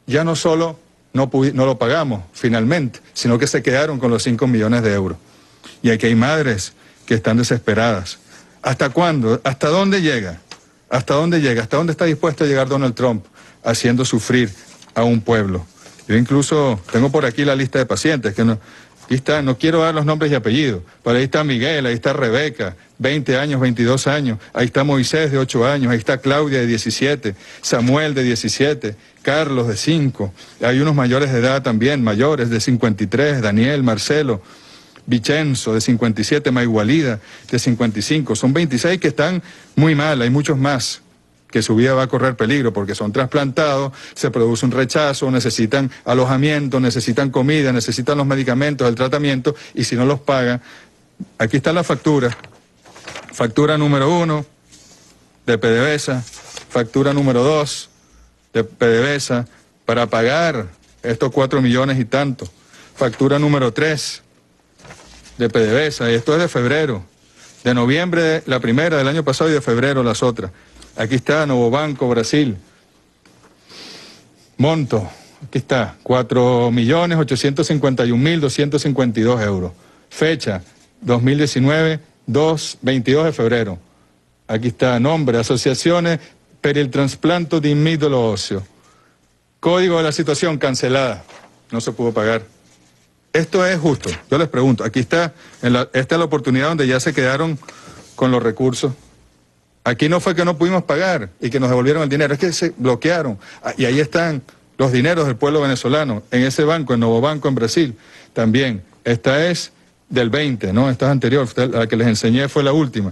ya no solo no lo pagamos finalmente, sino que se quedaron con los 5 millones de euros. Y aquí hay madres que están desesperadas. ¿Hasta cuándo? ¿Hasta dónde llega? ¿Hasta dónde llega? ¿Hasta dónde está dispuesto a llegar Donald Trump haciendo sufrir a un pueblo? Yo incluso tengo por aquí la lista de pacientes, que Aquí está, no quiero dar los nombres y apellidos, pero ahí está Miguel, ahí está Rebeca, 20 años, 22 años, ahí está Moisés de 8 años, ahí está Claudia de 17, Samuel de 17, Carlos de 5, hay unos mayores de edad también, mayores de 53, Daniel, Marcelo, Vicenzo de 57, Maigualida de 55, son 26 que están muy mal, hay muchos más que su vida va a correr peligro porque son trasplantados, se produce un rechazo, necesitan alojamiento, necesitan comida, necesitan los medicamentos, el tratamiento, y si no los pagan, aquí está la factura. Factura número 1 de PDVSA, factura número 2 de PDVSA para pagar estos 4 millones y tanto. Factura número 3 de PDVSA, y esto es de febrero, de noviembre la primera del año pasado y de febrero las otras. Aquí está Novo Banco, Brasil. Monto, aquí está, 4.851.252 euros. Fecha, 2019, 22 de febrero. Aquí está, nombre, Asociaciones per il trasplanto di midolo óseo. Código de la situación, cancelada. No se pudo pagar. Esto es justo. Yo les pregunto, aquí está, esta es la oportunidad donde ya se quedaron con los recursos. Aquí no fue que no pudimos pagar y que nos devolvieron el dinero, es que se bloquearon. Y ahí están los dineros del pueblo venezolano, en ese banco, en Novo Banco, en Brasil. También, esta es del 20, ¿no? Esta es anterior, la que les enseñé fue la última.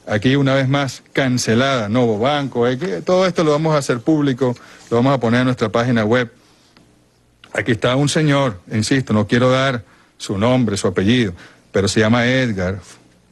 Aquí una vez más, cancelada, Novo Banco. Todo esto lo vamos a hacer público, lo vamos a poner en nuestra página web. Aquí está un señor, insisto, no quiero dar su nombre, su apellido, pero se llama Edgar.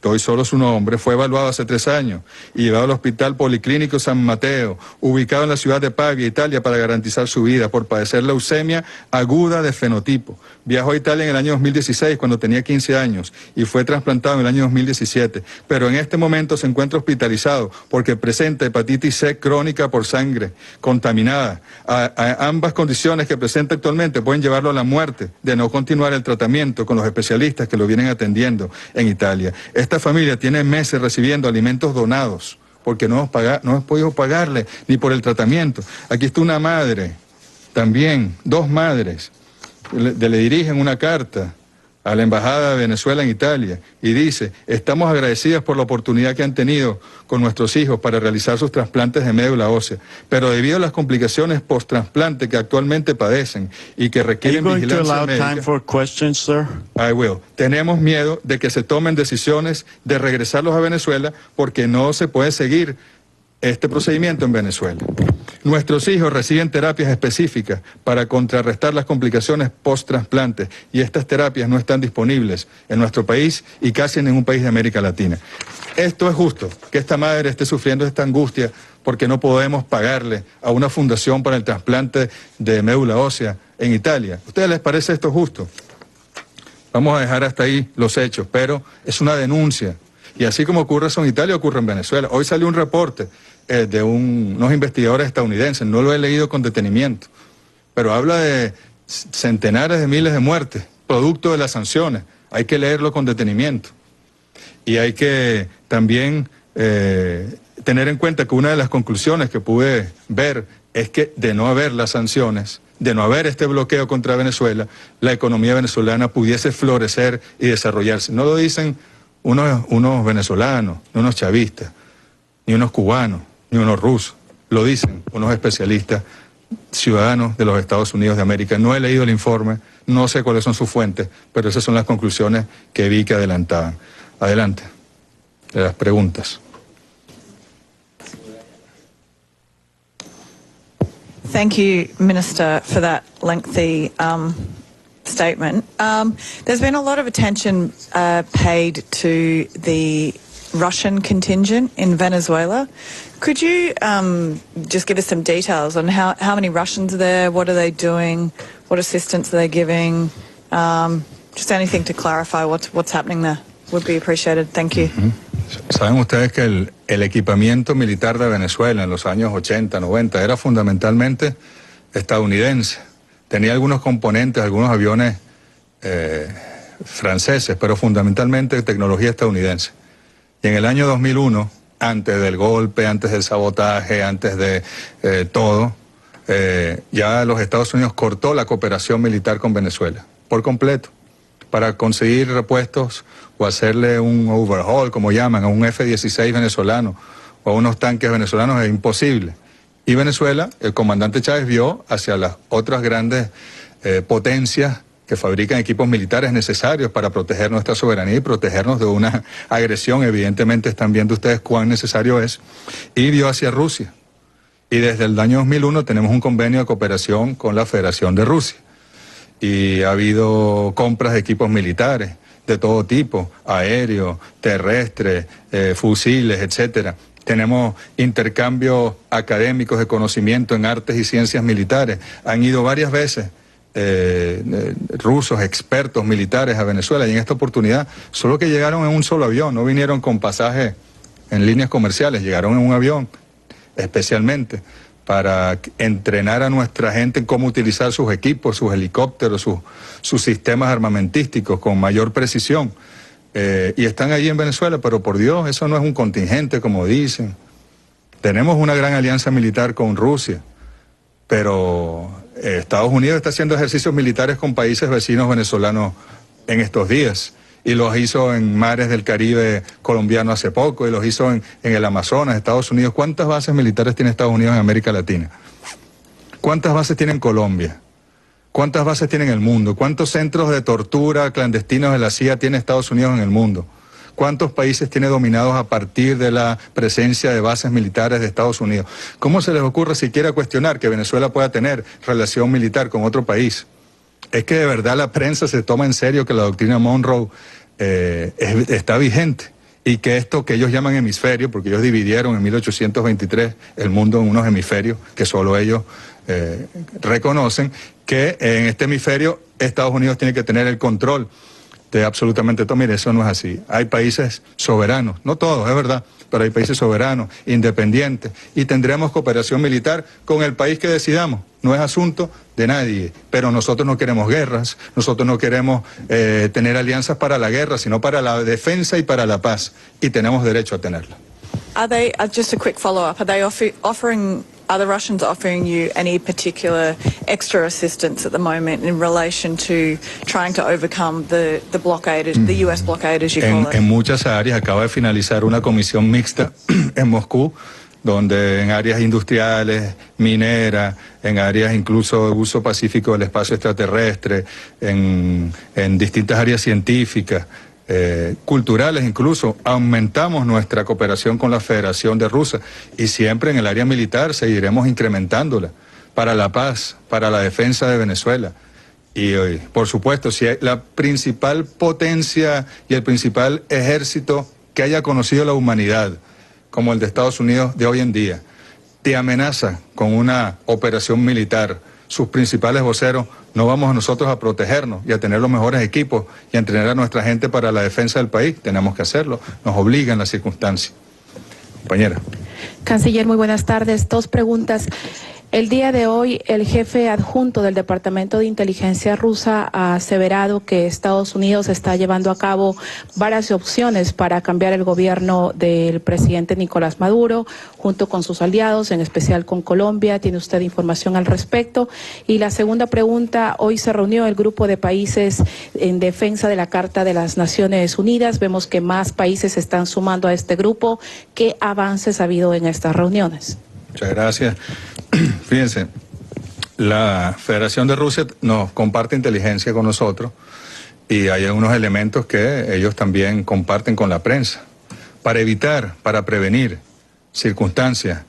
Doy solo su nombre, fue evaluado hace 3 años y llevado al Hospital Policlínico San Mateo, ubicado en la ciudad de Pavia, Italia, para garantizar su vida por padecer leucemia aguda de fenotipo. Viajó a Italia en el año 2016 cuando tenía 15 años y fue trasplantado en el año 2017, pero en este momento se encuentra hospitalizado porque presenta hepatitis C crónica por sangre contaminada. A ambas condiciones que presenta actualmente pueden llevarlo a la muerte de no continuar el tratamiento con los especialistas que lo vienen atendiendo en Italia. Esta familia tiene meses recibiendo alimentos donados porque no hemos podido pagarle ni por el tratamiento. Aquí está una madre, también 2 madres, le dirigen una carta a la Embajada de Venezuela en Italia y dice: estamos agradecidas por la oportunidad que han tenido con nuestros hijos para realizar sus trasplantes de médula ósea, pero debido a las complicaciones post-trasplante que actualmente padecen y que requieren vigilancia médica, I will. Tenemos miedo de que se tomen decisiones de regresarlos a Venezuela porque no se puede seguir este procedimiento en Venezuela. Nuestros hijos reciben terapias específicas para contrarrestar las complicaciones post-trasplante y estas terapias no están disponibles en nuestro país y casi en ningún país de América Latina. Esto es justo, que esta madre esté sufriendo esta angustia porque no podemos pagarle a una fundación para el trasplante de médula ósea en Italia. ¿A ustedes les parece esto justo? Vamos a dejar hasta ahí los hechos, pero es una denuncia. Y así como ocurre eso en Italia, ocurre en Venezuela. Hoy salió un reporte de unos investigadores estadounidenses, no lo he leído con detenimiento, pero habla de centenares de miles de muertes, producto de las sanciones. Hay que leerlo con detenimiento. Y hay que también tener en cuenta que una de las conclusiones que pude ver es que de no haber las sanciones, de no haber este bloqueo contra Venezuela, la economía venezolana pudiese florecer y desarrollarse. No lo dicen unos venezolanos, ni unos chavistas, ni unos cubanos, ni unos rusos. Lo dicen unos especialistas ciudadanos de los Estados Unidos de América. No he leído el informe, no sé cuáles son sus fuentes, pero esas son las conclusiones que vi que adelantaban. Adelante, de las preguntas. Thank you, Minister, for that lengthy statement. There's been a lot of attention paid to the Russian contingent in Venezuela. Could you just give us some details on how many Russians are there, what are they doing, what assistance are they giving? Just anything to clarify what's happening there would be appreciated. Thank you. Saben ustedes que el equipamiento militar de Venezuela en los años 80, 90 era fundamentalmente estadounidense. Tenía algunos componentes, algunos aviones franceses, pero fundamentalmente tecnología estadounidense. Y en el año 2001, antes del golpe, antes del sabotaje, antes de todo, ya los Estados Unidos cortó la cooperación militar con Venezuela, por completo. para conseguir repuestos o hacerle un overhaul, como llaman, a un F-16 venezolano o a unos tanques venezolanos es imposible. Y Venezuela, el comandante Chávez vio hacia las otras grandes potencias que fabrican equipos militares necesarios para proteger nuestra soberanía y protegernos de una agresión. Evidentemente están viendo ustedes cuán necesario es. Y vio hacia Rusia. Y desde el año 2001 tenemos un convenio de cooperación con la Federación de Rusia. Y ha habido compras de equipos militares de todo tipo, aéreo, terrestre, fusiles, etcétera. Tenemos intercambios académicos de conocimiento en artes y ciencias militares. Han ido varias veces rusos, expertos militares a Venezuela, y en esta oportunidad solo que llegaron en un solo avión, no vinieron con pasaje en líneas comerciales, llegaron en un avión especialmente para entrenar a nuestra gente en cómo utilizar sus equipos, sus helicópteros, sus sistemas armamentísticos con mayor precisión. Y están allí en Venezuela, pero por Dios, eso no es un contingente, como dicen. Tenemos una gran alianza militar con Rusia, pero Estados Unidos está haciendo ejercicios militares con países vecinos venezolanos en estos días. Y los hizo en mares del Caribe colombiano hace poco, y los hizo en el Amazonas, Estados Unidos. ¿Cuántas bases militares tiene Estados Unidos en América Latina? ¿Cuántas bases tiene en Colombia? ¿Cuántas bases tiene en el mundo? ¿Cuántos centros de tortura clandestinos de la CIA tiene Estados Unidos en el mundo? ¿Cuántos países tiene dominados a partir de la presencia de bases militares de Estados Unidos? ¿Cómo se les ocurre siquiera cuestionar que Venezuela pueda tener relación militar con otro país? Es que de verdad la prensa se toma en serio que la doctrina Monroe está vigente, y que esto que ellos llaman hemisferio, porque ellos dividieron en 1823 el mundo en unos hemisferios que solo ellos reconocen, que en este hemisferio Estados Unidos tiene que tener el control de absolutamente todo. Mire, eso no es así. Hay países soberanos, no todos, es verdad, pero hay países soberanos, independientes, y tendremos cooperación militar con el país que decidamos. No es asunto de nadie, pero nosotros no queremos guerras, nosotros no queremos tener alianzas para la guerra, sino para la defensa y para la paz, y tenemos derecho a tenerla. Are they, just a quick follow-up, are the Russians offering you any particular extra assistance at the moment in relation to trying to overcome the blockade, the US blockade, as you call it? En muchas áreas. Acaba de finalizar una comisión mixta en Moscú, donde en áreas industriales, mineras, en áreas incluso de uso pacífico del espacio extraterrestre, en distintas áreas científicas, culturales incluso, aumentamos nuestra cooperación con la Federación de Rusia, y siempre en el área militar seguiremos incrementándola para la paz, para la defensa de Venezuela. Y por supuesto, si la principal potencia y el principal ejército que haya conocido la humanidad, como el de Estados Unidos de hoy en día, te amenaza con una operación militar, sus principales voceros, no vamos a nosotros a protegernos y a tener los mejores equipos y a entrenar a nuestra gente para la defensa del país. Tenemos que hacerlo, nos obligan las circunstancias. Compañera. Canciller, muy buenas tardes. Dos preguntas. El día de hoy, el jefe adjunto del Departamento de Inteligencia rusa ha aseverado que Estados Unidos está llevando a cabo varias opciones para cambiar el gobierno del presidente Nicolás Maduro, junto con sus aliados, en especial con Colombia. ¿Tiene usted información al respecto? Y la segunda pregunta, hoy se reunió el grupo de países en defensa de la Carta de las Naciones Unidas. Vemos que más países se están sumando a este grupo. ¿Qué avances ha habido en estas reuniones? Muchas gracias. Fíjense, la Federación de Rusia nos comparte inteligencia con nosotros, y hay unos elementos que ellos también comparten con la prensa para evitar, para prevenir circunstancias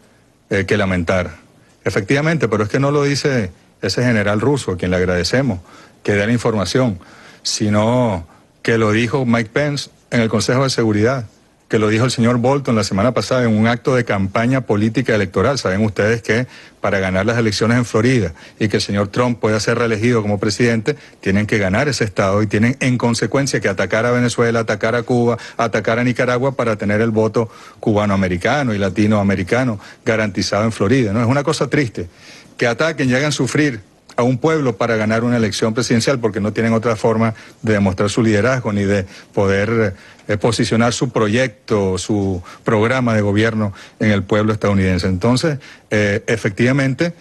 que lamentar. Efectivamente, pero es que no lo dice ese general ruso, a quien le agradecemos que dé la información, sino que lo dijo Mike Pence en el Consejo de Seguridad, que lo dijo el señor Bolton la semana pasada en un acto de campaña política electoral. Saben ustedes que para ganar las elecciones en Florida y que el señor Trump pueda ser reelegido como presidente, tienen que ganar ese estado y tienen en consecuencia que atacar a Venezuela, atacar a Cuba, atacar a Nicaragua para tener el voto cubanoamericano y latinoamericano garantizado en Florida, ¿no? Es una cosa triste que ataquen y hagan sufrir a un pueblo para ganar una elección presidencial, porque no tienen otra forma de demostrar su liderazgo ni de poder posicionar su proyecto, su programa de gobierno en el pueblo estadounidense. Entonces, efectivamente,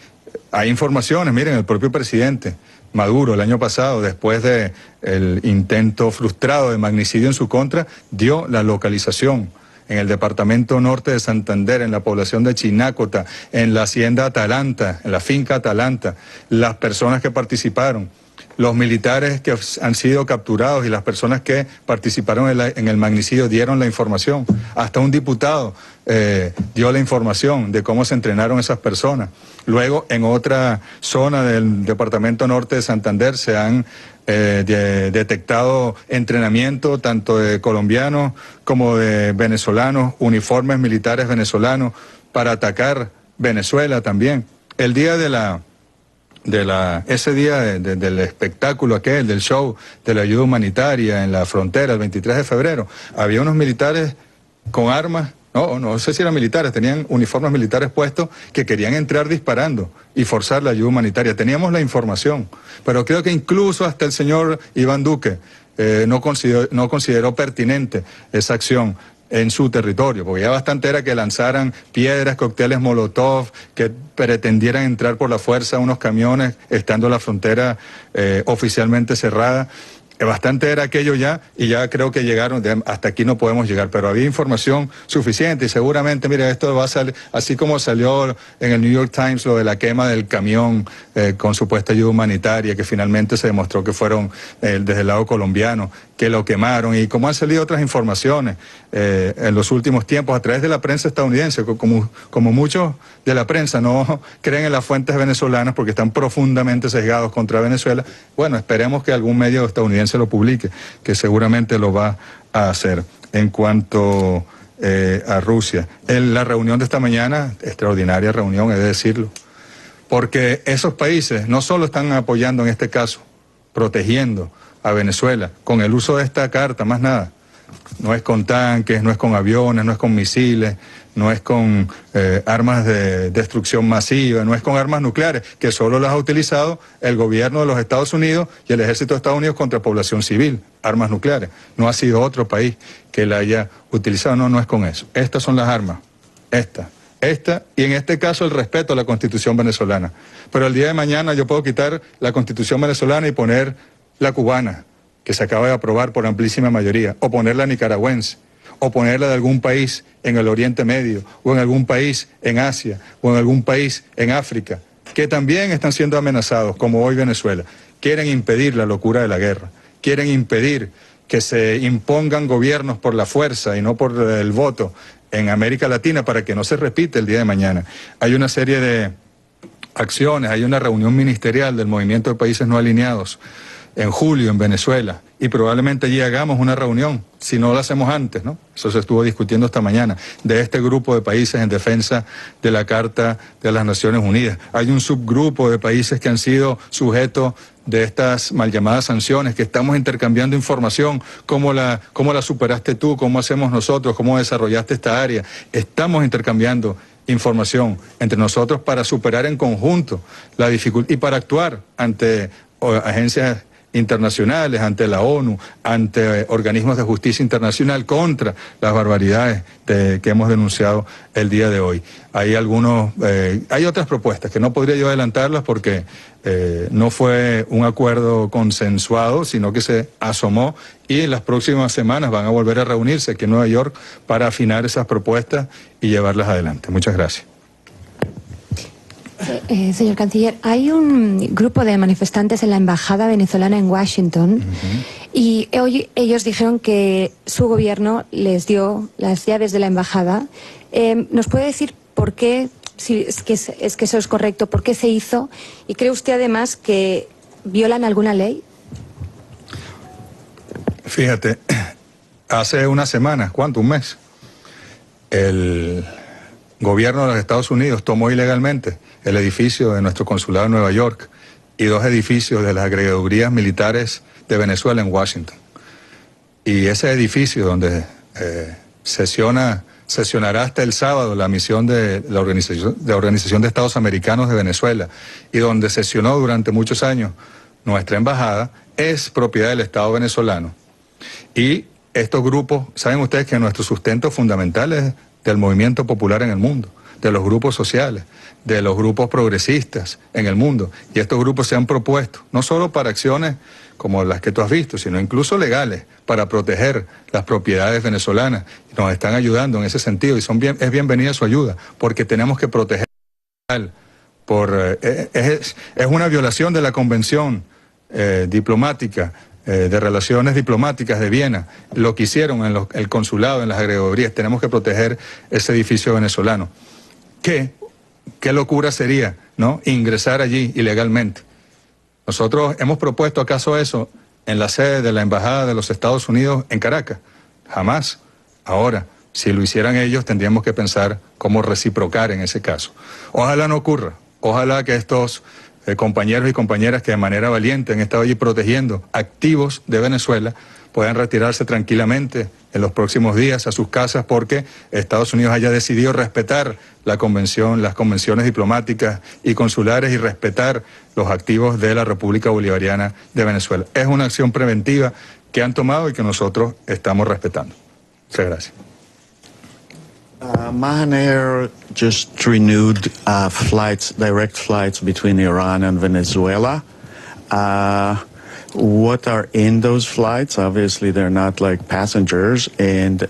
hay informaciones. Miren, el propio presidente Maduro el año pasado, después del intento frustrado de magnicidio en su contra, dio la localización en el departamento norte de Santander, en la población de Chinácota, en la hacienda Atalanta, en la finca Atalanta, las personas que participaron, los militares que han sido capturados y las personas que participaron en el magnicidio dieron la información. Hasta un diputado dio la información de cómo se entrenaron esas personas. Luego, en otra zona del departamento norte de Santander se han detectado entrenamiento tanto de colombianos como de venezolanos, uniformes militares venezolanos para atacar Venezuela también. El día ese día del espectáculo aquel, del show de la ayuda humanitaria en la frontera, el 23 de febrero, había unos militares con armas, no sé si eran militares, tenían uniformes militares puestos que querían entrar disparando y forzar la ayuda humanitaria. Teníamos la información, pero creo que incluso hasta el señor Iván Duque no consideró pertinente esa acción en su territorio, porque ya bastante era que lanzaran piedras, cócteles Molotov, que pretendieran entrar por la fuerza a unos camiones, estando la frontera oficialmente cerrada. Bastante era aquello ya, y ya creo que llegaron, hasta aquí no podemos llegar, pero había información suficiente y seguramente, mire, esto va a salir, así como salió en el New York Times lo de la quema del camión con supuesta ayuda humanitaria, que finalmente se demostró que fueron desde el lado colombiano, que lo quemaron, y como han salido otras informaciones en los últimos tiempos a través de la prensa estadounidense, como muchos de la prensa no creen en las fuentes venezolanas porque están profundamente sesgados contra Venezuela. Bueno, esperemos que algún medio estadounidense lo publique, que seguramente lo va a hacer. En cuanto a Rusia, en la reunión de esta mañana, extraordinaria reunión, he de decirlo, porque esos países no solo están apoyando en este caso, protegiendo a Venezuela con el uso de esta carta, más nada. No es con tanques, no es con aviones, no es con misiles, no es con armas de destrucción masiva, no es con armas nucleares, que solo las ha utilizado el gobierno de los Estados Unidos y el ejército de Estados Unidos contra población civil, armas nucleares. No ha sido otro país que la haya utilizado, no es con eso. Estas son las armas, esta, y en este caso el respeto a la Constitución venezolana. Pero el día de mañana yo puedo quitar la Constitución venezolana y poner la cubana, que se acaba de aprobar por amplísima mayoría, o poner la nicaragüense, o ponerla de algún país en el Oriente Medio, o en algún país en Asia, o en algún país en África, que también están siendo amenazados, como hoy Venezuela. Quieren impedir la locura de la guerra, quieren impedir que se impongan gobiernos por la fuerza y no por el voto en América Latina para que no se repita el día de mañana. Hay una serie de acciones, hay una reunión ministerial del Movimiento de Países No Alineados en julio en Venezuela, y probablemente allí hagamos una reunión, si no lo hacemos antes, ¿no? Eso se estuvo discutiendo esta mañana, de este grupo de países en defensa de la Carta de las Naciones Unidas. Hay un subgrupo de países que han sido sujetos de estas mal llamadas sanciones, que estamos intercambiando información, cómo la superaste tú, cómo hacemos nosotros, cómo desarrollaste esta área. Estamos intercambiando información entre nosotros para superar en conjunto la dificultad y para actuar ante agencias internacionales, ante la ONU, ante organismos de justicia internacional contra las barbaridades que hemos denunciado el día de hoy. Hay otras propuestas que no podría yo adelantarlas porque no fue un acuerdo consensuado, sino que se asomó, y en las próximas semanas van a volver a reunirse aquí en Nueva York para afinar esas propuestas y llevarlas adelante. Muchas gracias. Señor canciller, hay un grupo de manifestantes en la embajada venezolana en Washington y hoy ellos dijeron que su gobierno les dio las llaves de la embajada. ¿Nos puede decir por qué, si es que eso es correcto, por qué se hizo? ¿Y cree usted además que violan alguna ley? Fíjate, hace unas semanas, ¿cuánto? Un mes, el gobierno de los Estados Unidos tomó ilegalmente el edificio de nuestro consulado en Nueva York y 2 edificios de las agregadurías militares de Venezuela en Washington. Y ese edificio donde sesionará hasta el sábado la misión de la Organización de Estados Americanos de Venezuela, y donde sesionó durante muchos años nuestra embajada, es propiedad del Estado venezolano. Y estos grupos, saben ustedes que nuestro sustento fundamental es del movimiento popular en el mundo. de los grupos sociales, de los grupos progresistas en el mundo. Y estos grupos se han propuesto, no solo para acciones como las que tú has visto, sino incluso legales, para proteger las propiedades venezolanas. Nos están ayudando en ese sentido y es bienvenida su ayuda, porque tenemos que proteger. Es una violación de la Convención diplomática, de relaciones diplomáticas de Viena, lo que hicieron en el consulado, en las agregadurías. Tenemos que proteger ese edificio venezolano. ¿Qué locura sería, ¿no?, ingresar allí ilegalmente? Nosotros hemos propuesto acaso eso en la sede de la Embajada de los Estados Unidos en Caracas. Jamás. Ahora, si lo hicieran ellos, tendríamos que pensar cómo reciprocar en ese caso. Ojalá no ocurra. Ojalá que estos compañeros y compañeras que de manera valiente han estado allí protegiendo activos de Venezuela puedan retirarse tranquilamente en los próximos días a sus casas, porque Estados Unidos haya decidido respetar la convención, las convenciones diplomáticas y consulares, y respetar los activos de la República Bolivariana de Venezuela. Es una acción preventiva que han tomado y que nosotros estamos respetando. Muchas gracias. Mahan Air just renewed direct flights between Iran and Venezuela. What are in those flights? Obviously, they're not like passengers, and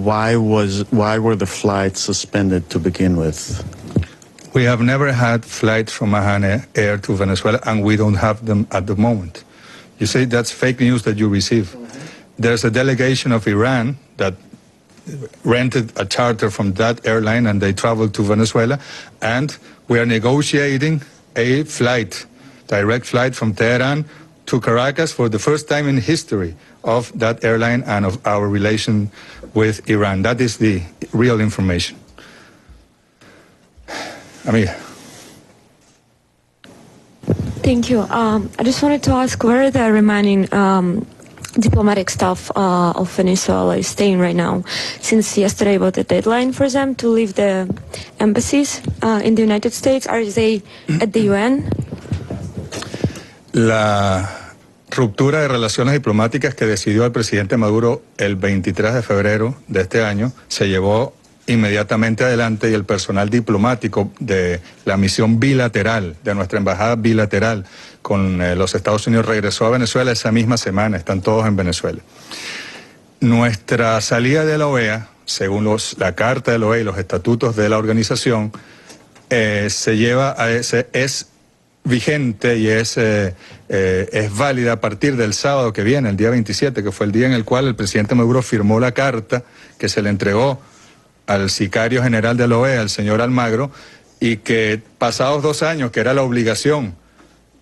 why were the flights suspended to begin with? We have never had flights from Mahan Air to Venezuela, and we don't have them at the moment. You say that's fake news that you receive. There's a delegation of Iran that rented a charter from that airline, and they traveled to Venezuela, and we are negotiating a direct flight from Tehran to Caracas for the first time in history of that airline and of our relation with Iran. That is the real information. Amiga. Thank you. I just wanted to ask, where are the remaining diplomatic staff of Venezuela is staying right now? Since yesterday was the deadline for them to leave the embassies in the United States, are they at the UN? La ruptura de relaciones diplomáticas que decidió el presidente Maduro el 23 de febrero de este año se llevó inmediatamente adelante, y el personal diplomático de la misión bilateral, de nuestra embajada bilateral con los Estados Unidos, regresó a Venezuela esa misma semana. Están todos en Venezuela. Nuestra salida de la OEA, según la carta de la OEA y los estatutos de la organización, es vigente y es válida a partir del sábado que viene, el día 27, que fue el día en el cual el presidente Maduro firmó la carta que se le entregó al sicario general de la OEA, el señor Almagro, y que pasados 2 años, que era la obligación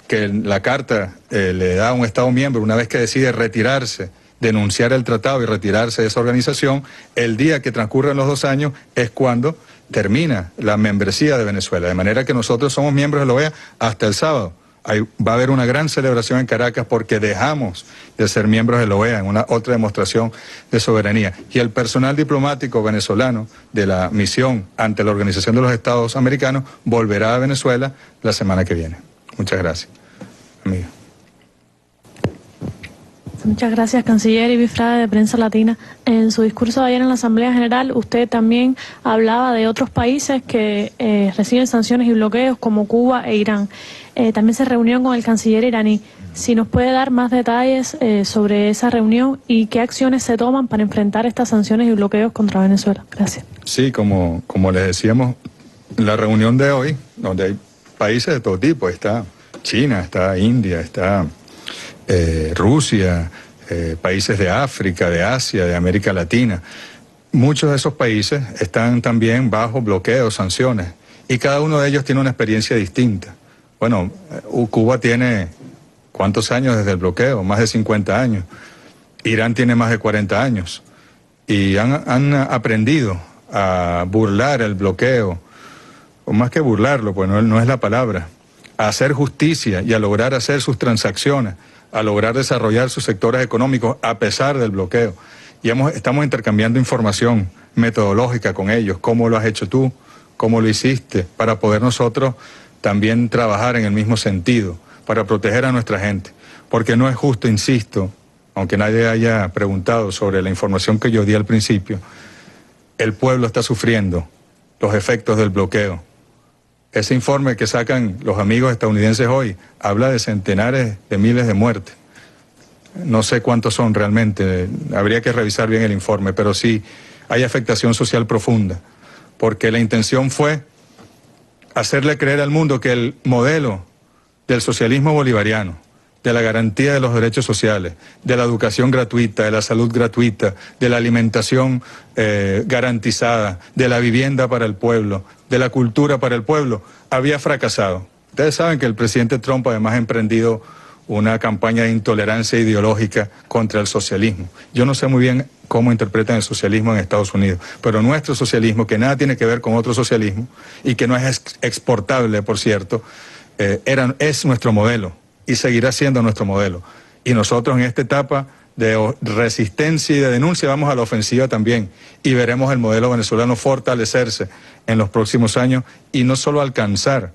que la carta le da a un Estado miembro una vez que decide retirarse, denunciar el tratado y retirarse de esa organización, el día que transcurren los 2 años es cuando termina la membresía de Venezuela. De manera que nosotros somos miembros de la OEA hasta el sábado. Va a haber una gran celebración en Caracas porque dejamos de ser miembros de la OEA, en una otra demostración de soberanía. Y el personal diplomático venezolano de la misión ante la Organización de los Estados Americanos volverá a Venezuela la semana que viene. Muchas gracias, amiga. Muchas gracias, canciller Ibi Frade, de Prensa Latina. En su discurso de ayer en la Asamblea General, usted también hablaba de otros países que reciben sanciones y bloqueos, como Cuba e Irán. También se reunió con el canciller iraní. Si nos puede dar más detalles sobre esa reunión y qué acciones se toman para enfrentar estas sanciones y bloqueos contra Venezuela. Gracias. Sí, como les decíamos, la reunión de hoy, donde hay países de todo tipo, está China, está India, está Rusia, países de África, de Asia, de América Latina. Muchos de esos países están también bajo bloqueos, sanciones, y cada uno de ellos tiene una experiencia distinta. Bueno, Cuba tiene, ¿cuántos años desde el bloqueo? Más de 50 años. Irán tiene más de 40 años. Y han aprendido a burlar el bloqueo, o más que burlarlo, pues no es la palabra, a hacer justicia y a lograr hacer sus transacciones, a lograr desarrollar sus sectores económicos a pesar del bloqueo. Y estamos intercambiando información metodológica con ellos, cómo lo has hecho tú, cómo lo hiciste, para poder nosotros también trabajar en el mismo sentido, para proteger a nuestra gente. Porque no es justo, insisto, aunque nadie haya preguntado sobre la información que yo di al principio, el pueblo está sufriendo los efectos del bloqueo. Ese informe que sacan los amigos estadounidenses hoy habla de centenares de miles de muertes. No sé cuántos son realmente, habría que revisar bien el informe, pero sí hay afectación social profunda, porque la intención fue hacerle creer al mundo que el modelo del socialismo bolivariano, de la garantía de los derechos sociales, de la educación gratuita, de la salud gratuita, de la alimentación garantizada, de la vivienda para el pueblo, de la cultura para el pueblo, había fracasado. Ustedes saben que el presidente Trump además ha emprendido una campaña de intolerancia ideológica contra el socialismo. Yo no sé muy bien cómo interpretan el socialismo en Estados Unidos, pero nuestro socialismo, que nada tiene que ver con otro socialismo y que no es exportable, por cierto, es nuestro modelo y seguirá siendo nuestro modelo. Y nosotros en esta etapa de resistencia y de denuncia vamos a la ofensiva también y veremos el modelo venezolano fortalecerse en los próximos años y no solo alcanzar,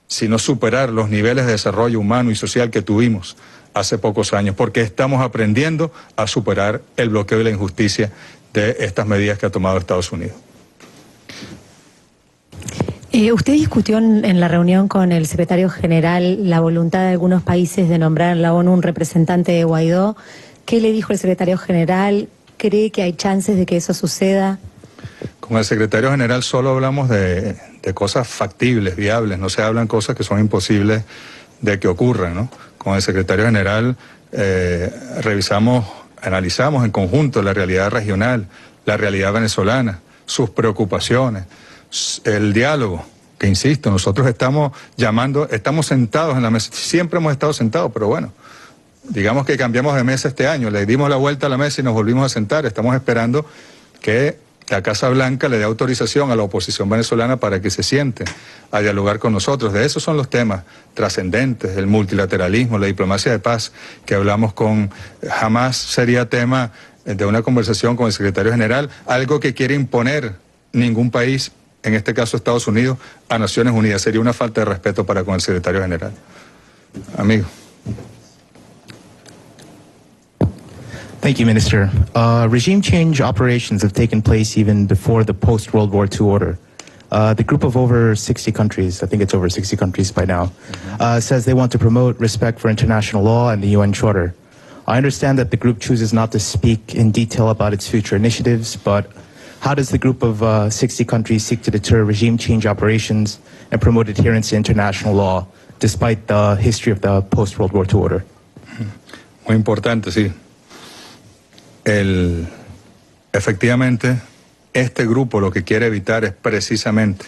sino superar los niveles de desarrollo humano y social que tuvimos hace pocos años, porque estamos aprendiendo a superar el bloqueo y la injusticia de estas medidas que ha tomado Estados Unidos. Usted discutió en la reunión con el secretario general la voluntad de algunos países de nombrar en la ONU un representante de Guaidó. ¿Qué le dijo el secretario general? ¿Cree que hay chances de que eso suceda? Con el secretario general solo hablamos de cosas factibles, viables, no se hablan cosas que son imposibles de que ocurran, ¿no? Con el secretario general analizamos en conjunto la realidad regional, la realidad venezolana, sus preocupaciones, el diálogo, que insisto, nosotros estamos sentados en la mesa, siempre hemos estado sentados, pero bueno, digamos que cambiamos de mesa este año, le dimos la vuelta a la mesa y nos volvimos a sentar, estamos esperando que la Casa Blanca le dé autorización a la oposición venezolana para que se siente a dialogar con nosotros. De esos son los temas trascendentes, el multilateralismo, la diplomacia de paz, que hablamos jamás sería tema de una conversación con el secretario general, algo que quiere imponer ningún país, en este caso Estados Unidos, a Naciones Unidas. Sería una falta de respeto para con el secretario general. Amigo. Thank you, Minister. Regime change operations have taken place even before the post-World War II order. The group of over 60 countries, I think it's over 60 countries by now, says they want to promote respect for international law and the UN Charter. I understand that the group chooses not to speak in detail about its future initiatives, but how does the group of 60 countries seek to deter regime change operations and promote adherence to international law, despite the history of the post-World War II order? Muy importante, sí. Efectivamente, este grupo lo que quiere evitar es precisamente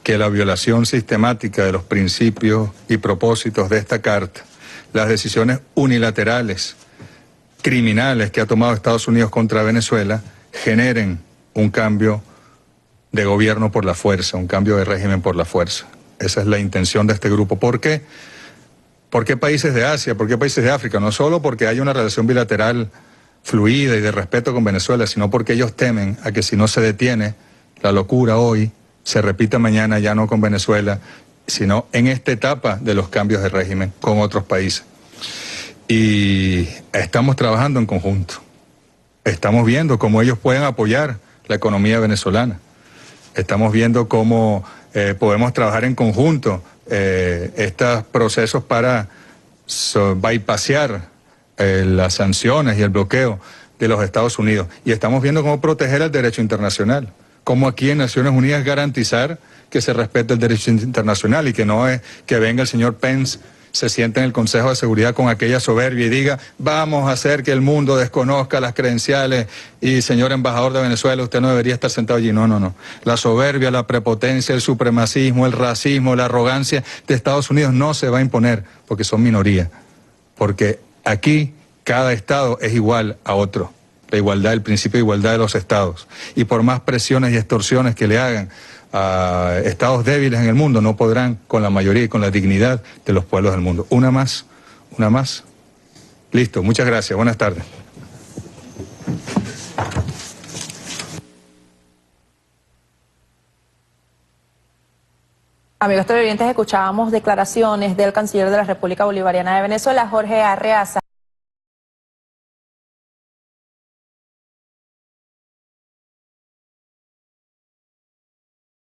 que la violación sistemática de los principios y propósitos de esta carta, las decisiones unilaterales, criminales que ha tomado Estados Unidos contra Venezuela, generen un cambio de gobierno por la fuerza, un cambio de régimen por la fuerza. Esa es la intención de este grupo. ¿Por qué? ¿Por qué países de Asia? ¿Por qué países de África? No solo porque hay una relación bilateral fluida y de respeto con Venezuela, sino porque ellos temen a que si no se detiene la locura hoy, se repita mañana ya no con Venezuela, sino en esta etapa de los cambios de régimen con otros países. Y estamos trabajando en conjunto. Estamos viendo cómo ellos pueden apoyar la economía venezolana. Estamos viendo cómo podemos trabajar en conjunto estos procesos para bypassear las sanciones y el bloqueo de los Estados Unidos. Y estamos viendo cómo proteger el derecho internacional, cómo aquí en Naciones Unidas garantizar que se respete el derecho internacional y que no es que venga el señor Pence, se siente en el Consejo de Seguridad con aquella soberbia y diga, vamos a hacer que el mundo desconozca las credenciales y señor embajador de Venezuela, usted no debería estar sentado allí. No, no, no. La soberbia, la prepotencia, el supremacismo, el racismo, la arrogancia de Estados Unidos no se va a imponer porque son minoría. Porque aquí cada estado es igual a otro. La igualdad, el principio de igualdad de los estados. Y por más presiones y extorsiones que le hagan a estados débiles en el mundo, no podrán con la mayoría y con la dignidad de los pueblos del mundo. Una más. Listo, muchas gracias. Buenas tardes. Amigos televidentes, escuchábamos declaraciones del canciller de la República Bolivariana de Venezuela, Jorge Arreaza.